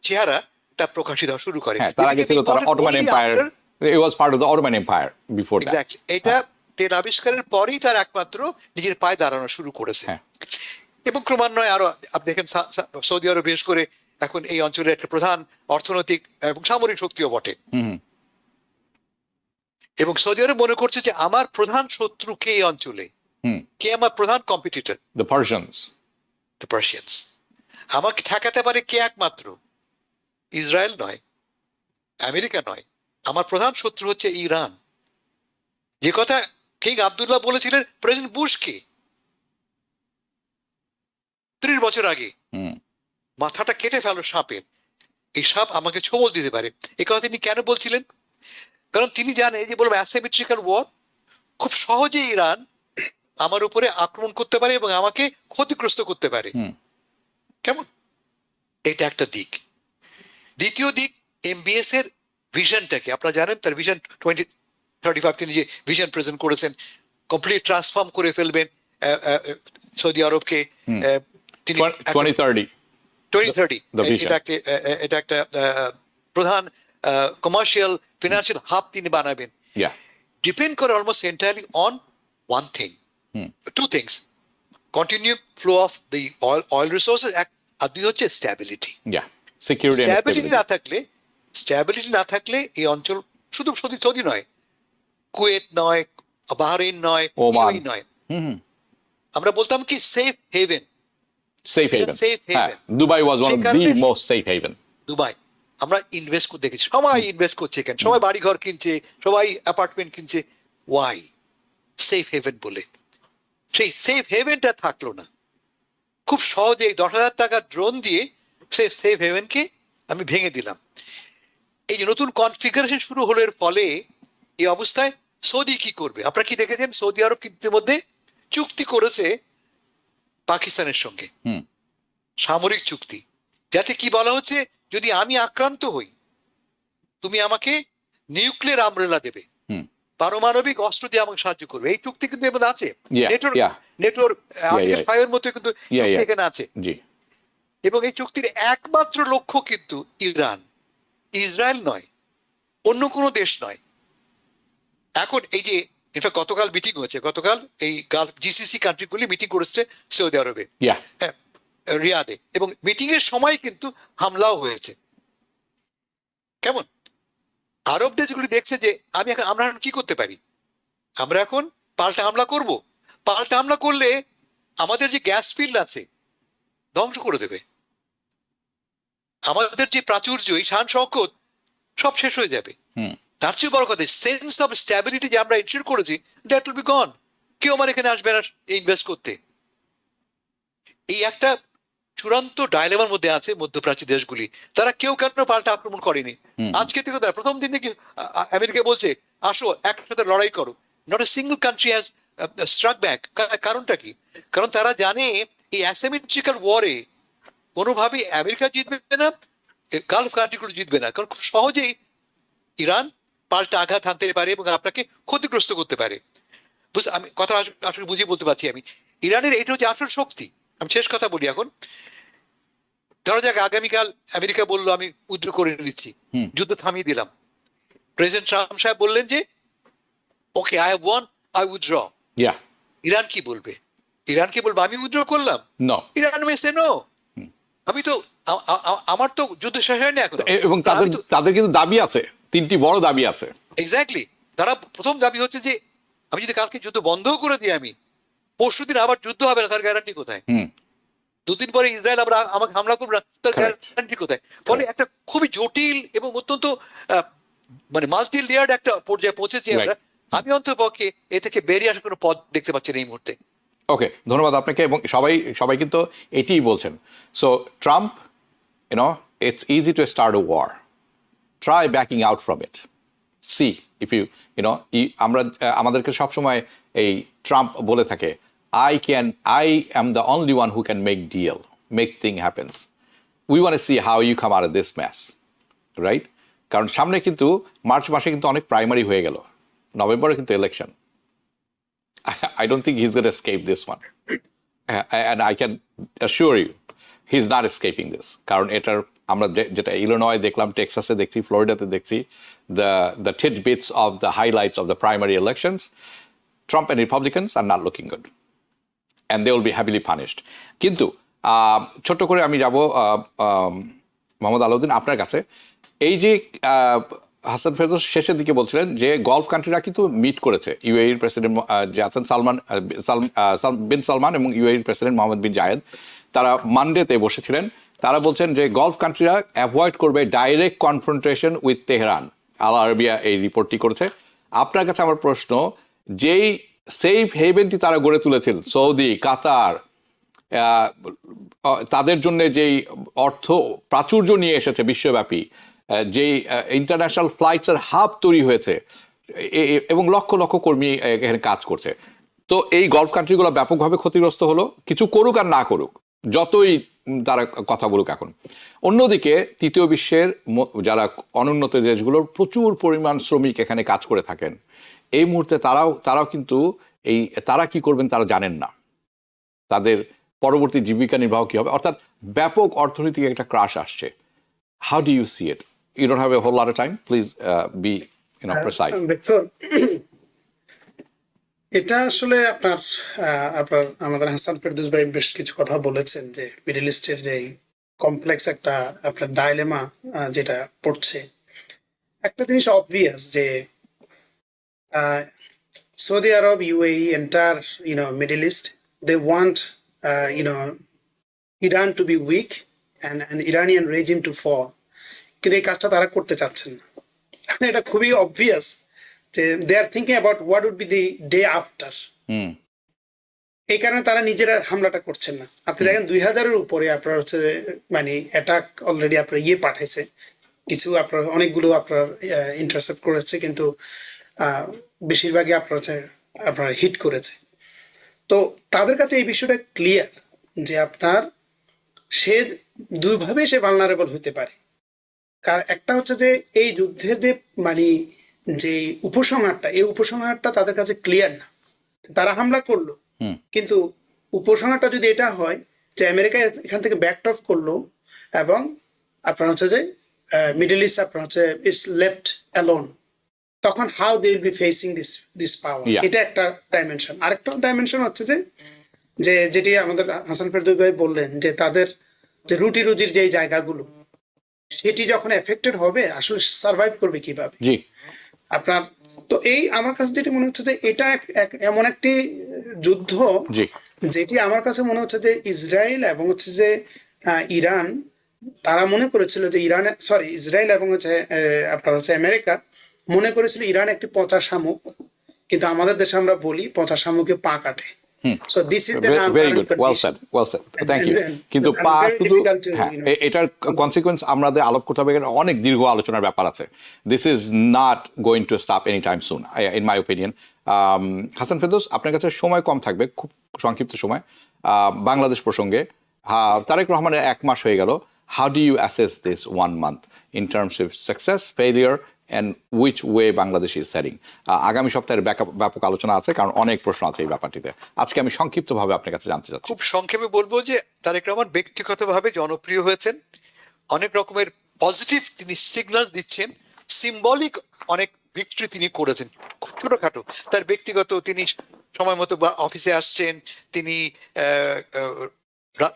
চেহারা তা প্রকাশিত হওয়া শুরু করে। তার আগে ছিল তারা Ottoman empire, it was part of the Ottoman Empire before that. Exactly. এটা তেল আবিষ্কারের পরেই তার একমাত্র নিজের পায়ে দাঁড়ানো শুরু করেছে, এবং ক্রমান্বয়ে আরো আপনি দেখেন সৌদি আরব বিশেষ করে এখন এই অঞ্চলের একটা প্রধান অর্থনৈতিক এবং সামরিক শক্তিও বটে। এবং সৌদি আরব মনে করছে যে আমার প্রধান শত্রু কে এই অঞ্চলে, কে আমার প্রধান কম্পিটিটর? The Persians. আমাকে ঠেকাতে পারে কে একমাত্র? ইসরায়েল নয়, আমেরিকা নয়, আমার প্রধান শত্রু হচ্ছে ইরান। যে কথা কিং আবদুল্লাহ বলেছিলেন প্রেসিডেন্ট বুশকে 30 বছর আগে, মাথাটা কেটে ফেলো সাপের, এই সাপ আমাকে ছোবল দিতে পারে। এই কথা তিনি কেন বলছিলেন? কারণ তিনি জানে যে বলবো অ্যাসিমেট্রিক্যাল ওয়ার, খুব সহজে ইরান আমার উপরে আক্রমণ করতে পারে এবং আমাকে ক্ষতিগ্রস্ত করতে পারে। কেমন? এটা একটা দিক। দ্বিতীয় দিক, এমবিএস এর ভিশনটাকে আপনারা জানেন, তার ভিশন 2035, তিনি যে ভিশন প্রেজেন্ট করেছেন, কমপ্লিট ট্রান্সফর্ম করে ফেলবেন সৌদি আরবকে। তিনি 2030 এটা একটা প্রধান কমার্শিয়াল ফিনান্সিয়াল হাব তিনি বানাবেন। ডিপেন্ড করে almost entirely on one thing, two things, continue flow of the oil resources, আর দুই হচ্ছে স্ট্যাবিলিটি। স্ট্যাবিলিটি না থাকলে এই অঞ্চল শুধু সৌদি নয়, কুয়েত নয়, বাহরাইন নয়, ওমান নয়, আমরা বলতাম কি safe haven. Dubai was one of the most safe haven. Dubai আমরা ইনভেস্ট করতে দেখেছি, সবাই ইনভেস্ট করছে, কেন? সবাই বাড়ি ঘর কিনছে, সবাই অ্যাপার্টমেন্ট কিনছে। ওয়াই? সেফ হেভেন বলে। সেই সেফ হেভেনটা থাকলো না। খুব সহজে 10,000 টাকা ড্রোন দিয়ে সেফ হেভেনকে আমি ভেঙে দিলাম। এই যে নতুন কনফিগারেশন শুরু হলো এর ফলে এই অবস্থায় সৌদি কি করবে? আপনারা কি দেখেছেন সৌদি আরব কিন্তু মধ্যে চুক্তি করেছে পাকিস্তানের সঙ্গে, সামরিক চুক্তি, যাতে কি বলা হচ্ছে, যদি আমি আক্রান্ত হই তুমি আমাকে নিউক্লিয়ার আমরেলা দেবে, পারমাণবিক অস্ত্র দিয়ে আমাকে সাহায্য করবে। এই চুক্তি কিন্তু এর মধ্যে আছে। Yeah, yeah. নেটোর আর্টিকেল yeah. 5 এর মধ্যে কিন্তু Yeah, চুক্তি yeah. এখানে আছে। জি, এবং এই চুক্তির একমাত্র লক্ষ্য কিন্তু ইরান, ইসরায়েল নয়, অন্য কোনো দেশ নয়। এখন এই যে ইনফ্যাক্ট গতকাল মিটিং হয়েছে, গতকাল এই গালফ জিসিসি কান্ট্রিগুলি মিটিং করেছে সৌদি আরবে, ইয়া, হ্যাঁ, রিয়াদে, এবং মিটিং এর সময় কিন্তু হামলাও হয়েছে। কেমন আরব দেশগুলি দেখছে যে আমরা এখন কি করতে পারি, আমরা এখন পাল্টা হামলা করব। পাল্টা হামলা করলে আমাদের যে গ্যাস ফিল্ড আছে ধ্বংস করে দেবে, আমাদের যে প্রাচুর্য, এই শান শওকত সব শেষ হয়ে যাবে। তার চেয়ে বড় কথা, সেন্স অফ স্ট্যাবিলিটি যে আমরা এনশিওর করেছি, দ্যাট উইল বি গন। কেউ আমার এখানে আসবে না ইনভেস্ট করতে। এই একটা চূড়ান্ত ডায়লেমার মধ্যে আছে মধ্যপ্রাচ্য দেশগুলি। তারা কেউ কেন পাল্টা আক্রমণ করেনি। আজকে থেকে প্রথম দিন থেকে আমেরিকা বলছে আসো একসাথে লড়াই করো, not a single country has struck back. কারণটা কি? কারণ তারা জানে এই অ্যাসিমেট্রিক্যাল ওয়ারে কোনোভাবেই আমেরিকা জিতবে না, গালফ কান্ট্রিগুলো জিতবে না, কারণ খুব সহজেই ইরান পাল্টা আঘাত হানতে পারে এবং আপনাকে ক্ষতিগ্রস্ত করতে পারে। আমি কথা আসলে বুঝিয়ে বলতে পারছি। আমি ইরানের এটা হচ্ছে আসল শক্তি। আমি শেষ কথা বলি এখন। ধরো যাক আগামীকাল আমেরিকা বললো আমি উইথড্র করে নিচ্ছি, যুদ্ধ থামিয়ে দিলাম। প্রেসিডেন্ট ট্রাম্প সাহেব বললেন যে okay, I have won, I withdraw. Yeah, Iran কি বলবে? ইরান কি বলবে আমি উইথড্র করলাম? নো। ইরান মেসে নো, আমি তো আমার তো যুদ্ধ শেষ হয়নি এখন। এবং তাদের কিন্তু দাবি আছে, তিনটি বড় দাবি আছে। এক্স্যাক্টলি। তারা প্রথম দাবি হচ্ছে যে আমি যদি কালকে যুদ্ধ বন্ধও করে দিই, আমি পরশুদিন আবার যুদ্ধ হবে না, তার গ্যারান্টি কোথায়? দুদিন পরে ইসরায়েল আবার আমাকে হামলা করবে না, তার গ্যারান্টি কোথায়? ফলে একটা খুবই জটিল এবং অত্যন্ত মানে মাল্টি লেয়ার্ড একটা পর্যায়ে পৌঁছেছি আমরা। আমি অন্ততপক্ষে এ থেকে বেরিয়ে আসার কোনো পথ দেখতে পাচ্ছি না এই মুহূর্তে। ওকে, ধন্যবাদ আপনাকে। এবং সবাই কিন্তু এটিই বলছেন। So Trump, it's easy to start a war. Try backing out from it. See if আমাদেরকে সবসময় এই ট্রাম্প বলে থাকে, I am the only one who can make thing happens. We want to see how you come out of this mess, right? কারণ সামনে কিন্তু March মাসে কিন্তু অনেক প্রাইমারি হয়ে গেল, নভেম্বরে কিন্তু election. I don't think he's going to escape this one. And I can assure you, he's not escaping this. কারণ এটার আমরা যেটা ইলিনয় দেখলাম, টেক্সাসে দেখছি, ফ্লোরিডাতে দেখছি, the tidbits of the highlights of the primary elections, Trump and Republicans are not looking good. And they will be heavily punished. কিন্তু ছোট্ট করে আমি যাব মোহাম্মদ আলাউদ্দিন আপনার কাছে। এই যে হাসান ফেরদৌস শেষের দিকে বলছিলেন যে গলফ কান্ট্রিরা কিন্তু মিট করেছে, ইউএইর প্রেসিডেন্ট যে আছেন বিন সালমান এবং ইউএইর প্রেসিডেন্ট মোহাম্মদ বিন জায়েদ, তারা মানডেতে বসেছিলেন। তারা বলছেন যে গলফ কান্ট্রিরা অ্যাভয়েড করবে ডাইরেক্ট কনফ্রন্টেশন উইথ তেহরান। আল আরবিয়া এই রিপোর্টটি করেছে। আপনার কাছে আমার প্রশ্ন, যেই সেফ হেভেনটি তারা গড়ে তুলেছিল, সৌদি, কাতার, তাদের জন্য যেই অর্থ প্রাচুর্য নিয়ে এসেছে বিশ্বব্যাপী, যেই ইন্টারন্যাশনাল ফ্লাইটসের হাব তৈরি হয়েছে এবং লক্ষ লক্ষ কর্মী এখানে কাজ করছে, তো এই গলফ কান্ট্রিগুলো ব্যাপকভাবে ক্ষতিগ্রস্ত হলো, কিছু করুক আর না করুক, যতই তারা কথা বলুক এখন। অন্যদিকে তৃতীয় বিশ্বের যারা অনুন্নত দেশগুলোর প্রচুর পরিমাণ শ্রমিক এখানে কাজ করে থাকেন, এই মুহূর্তে তারাও কিন্তু তারা কি করবেন তারা জানেন না, তাদের পরবর্তী জীবিকা নির্বাহ কি হবে, অর্থাৎ ব্যাপক অর্থনৈতিক একটা ক্রাশ আসছে। How do you see it? You don't have a whole lot of time. Please be precise. দেখুন, এটা আসলে আপনার আমাদের হাসান ফেরদৌস ভাই বেশ কিছু কথা বলেছেন যে মিডল ইস্টের যে কমপ্লেক্স একটা আপনার ডাইলেমা যেটা পড়ছে। একটা জিনিস অবভিয়াস যে Saudi Arab, UAE, entire Middle East, they want Iran to be weak and an Iranian regime to fall. কিন্তু এই কাজটা তারা করতে চাচ্ছেন না। এটা খুবই অবভিয়াস যে they are thinking about what would be the day after. এই কারণে তারা নিজেরা হামলাটা করছেন না। আপনি দেখেন 2000-এর উপরে আপনার হচ্ছে মানে অ্যাটাক অলরেডি আপনার পাঠাইছে, কিছু আপনার অনেকগুলো আপনার ইন্টারসেপ্ট করেছে, কিন্তু বেশিরভাগই আপনার হচ্ছে আপনার হিট করেছে। তো তাদের কাছে এই বিষয়টা ক্লিয়ার যে আপনার সে দুইভাবে সে ভালনারেবল হতে পারে। কারণ একটা হচ্ছে যে এই যুদ্ধের যে মানে যে উপসংহারটা, এই উপসংহারটা তাদের কাছে ক্লিয়ার না। তারা হামলা করলো, কিন্তু উপসংহারটা যদি এটা হয় যে আমেরিকা এখান থেকে ব্যাক অফ করলো এবং আপনার হচ্ছে যে মিডল ইস্ট আপনার হচ্ছে ইটস লেফট অ্যালোন, তখন how they will be facing this power. এটা একটা ডাইমেনশন। আরেকটা ডাইমেনশন হচ্ছে যে যেটি আমাদের হাসান ফেরদৌস ভাই বললেন যে তাদের যে রুটি রুজির যে জায়গাগুলো, সেটি যখন এফেক্টেড হবে আসলে সার্ভাইভ করবে কিভাবে আপনার। তো এই আমার কাছে যেটি মনে হচ্ছে যে এটা এমন একটি যুদ্ধ যেটি আমার কাছে মনে হচ্ছে যে ইসরায়েল এবং হচ্ছে যে ইরান, তারা মনে করেছিল যে ইসরায়েল এবং হচ্ছে আপনার হচ্ছে আমেরিকা মনে করেছিল ইরান একটি পচা শামুক, কিন্তু আমাদের দেশে আমরা বলি পচা শামুকে পা কাটে। So this is the very good, well said, thank you. কিন্তু এটার কনসিকুয়েন্স আমাদের আলোপ করতে হবে, অনেক দীর্ঘ আলোচনার ব্যাপার আছে। This is not going to stop any time soon in my opinion. Hasan Ferdous, আপনার কাছে সময় কম থাকবে, খুব সংক্ষিপ্ত সময়। বাংলাদেশ প্রসঙ্গে তারেক রহমানের 1 মাস হয়ে গেল। How do you assess this 1 month in terms of success, failure and which way Bangladesh is heading? আগামী সপ্তাহের ব্যাপক আলোচনা আছে, কারণ অনেক প্রশ্ন আছে এই ব্যাপারটিতে। আজকে আমি সংক্ষিপ্তভাবে আপনার কাছে জানতে চাচ্ছি। খুব সংক্ষেপে বলবো যে তারেক রহমান ব্যক্তিগতভাবে জনপ্রিয় হয়েছেন, অনেক রকমের পজিটিভ তিনি সিগন্যাল দিচ্ছেন, সিম্বলিক অনেক ভিক্টরি তিনি করেছেন ছোটখাটো। তার ব্যক্তিগত, তিনি সময় মতো অফিসে আসছেন, তিনি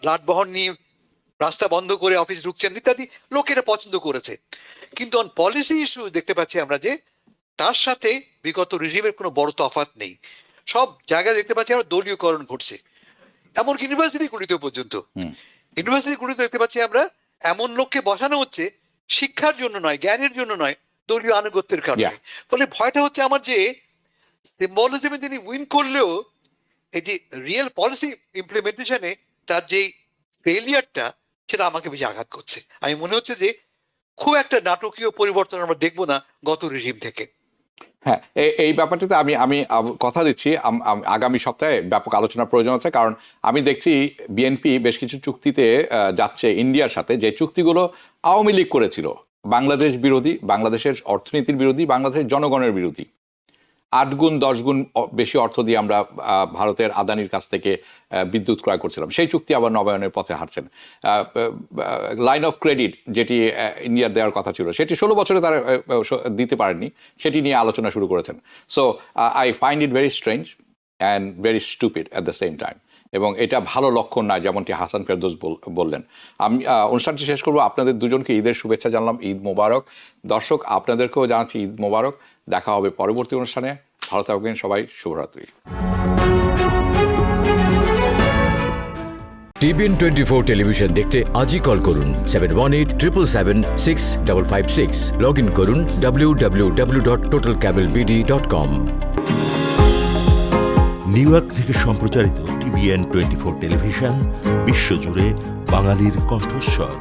লাটবহন নিয়ে রাস্তা বন্ধ করে অফিস ঢুকছেন ইত্যাদি, লোকেরা পছন্দ করেছে। কিন্তু অন পলিসি ইস্যু দেখতে পাচ্ছি আমরা যে তার সাথে বিগত রেজিমের কোনো বড় তফাৎ নেই। সব জায়গায় দেখতে পাচ্ছি আমরা দলীয়করণ ঘটছে, এমনকি ইউনিভার্সিটিগুলিতেও পর্যন্ত। ইউনিভার্সিটিগুলিতে দেখতে পাচ্ছি আমরা এমন লোককে বসানো হচ্ছে শিক্ষার জন্য নয়, জ্ঞানের জন্য নয়, দলীয় আনুগত্যের কারণে। ফলে ভয়টা হচ্ছে আমার যে সিম্বলিজমে তিনি উইন করলেও এই যে রিয়েল পলিসি ইমপ্লিমেন্টেশনে তার যে ফেলিয়ারটা, সেটা আমাকে বেশি আঘাত করছে। আমি মনে হচ্ছে যে খুব একটা নাটকীয় পরিবর্তন আমরা দেখবো না গত রেজিম থেকে। হ্যাঁ, এই ব্যাপারটাতে আমি কথা দিচ্ছি আগামী সপ্তাহে ব্যাপক আলোচনার প্রয়োজন আছে, কারণ আমি দেখছি বিএনপি বেশ কিছু চুক্তিতে যাচ্ছে ইন্ডিয়ার সাথে, যে চুক্তিগুলো আওয়ামী লীগ করেছিল, বাংলাদেশ বিরোধী, বাংলাদেশের অর্থনীতির বিরোধী, বাংলাদেশের জনগণের বিরোধী। 8 গুণ 10 গুণ বেশি অর্থ দিয়ে আমরা ভারতের আদানির কাছ থেকে বিদ্যুৎ ক্রয় করছিলাম, সেই চুক্তি আবার নবায়নের পথে হাঁটছেন। লাইন অফ ক্রেডিট যেটি ইন্ডিয়ার দেওয়ার কথা ছিল, সেটি 16 বছরে তারা দিতে পারেননি, সেটি নিয়ে আলোচনা শুরু করেছেন। So I find it very strange and very stupid at the same time, এবং এটা ভালো লক্ষণ নয়, যেমনটি হাসান ফেরদৌস বললেন। আমি অনুষ্ঠানটি শেষ করবো, আপনাদের দুজনকে ঈদের শুভেচ্ছা জানলাম, ঈদ মোবারক। দর্শক, আপনাদেরকেও জানাচ্ছি ঈদ মোবারক। দেখা হবে পরবর্তী অনুষ্ঠানে। ভালো থাকবেন সবাই, শুভরাত্রি। TBN 24 টেলিভিশন দেখতে আজই কল করুন 7187776556। লগ ইন করুন www.totalcablebd.com। নিউ ইয়র্ক থেকে সম্প্রচারিত TBN 24 টেলিভিশন বিশ্বজুড়ে বাঙালির কণ্ঠস্বর।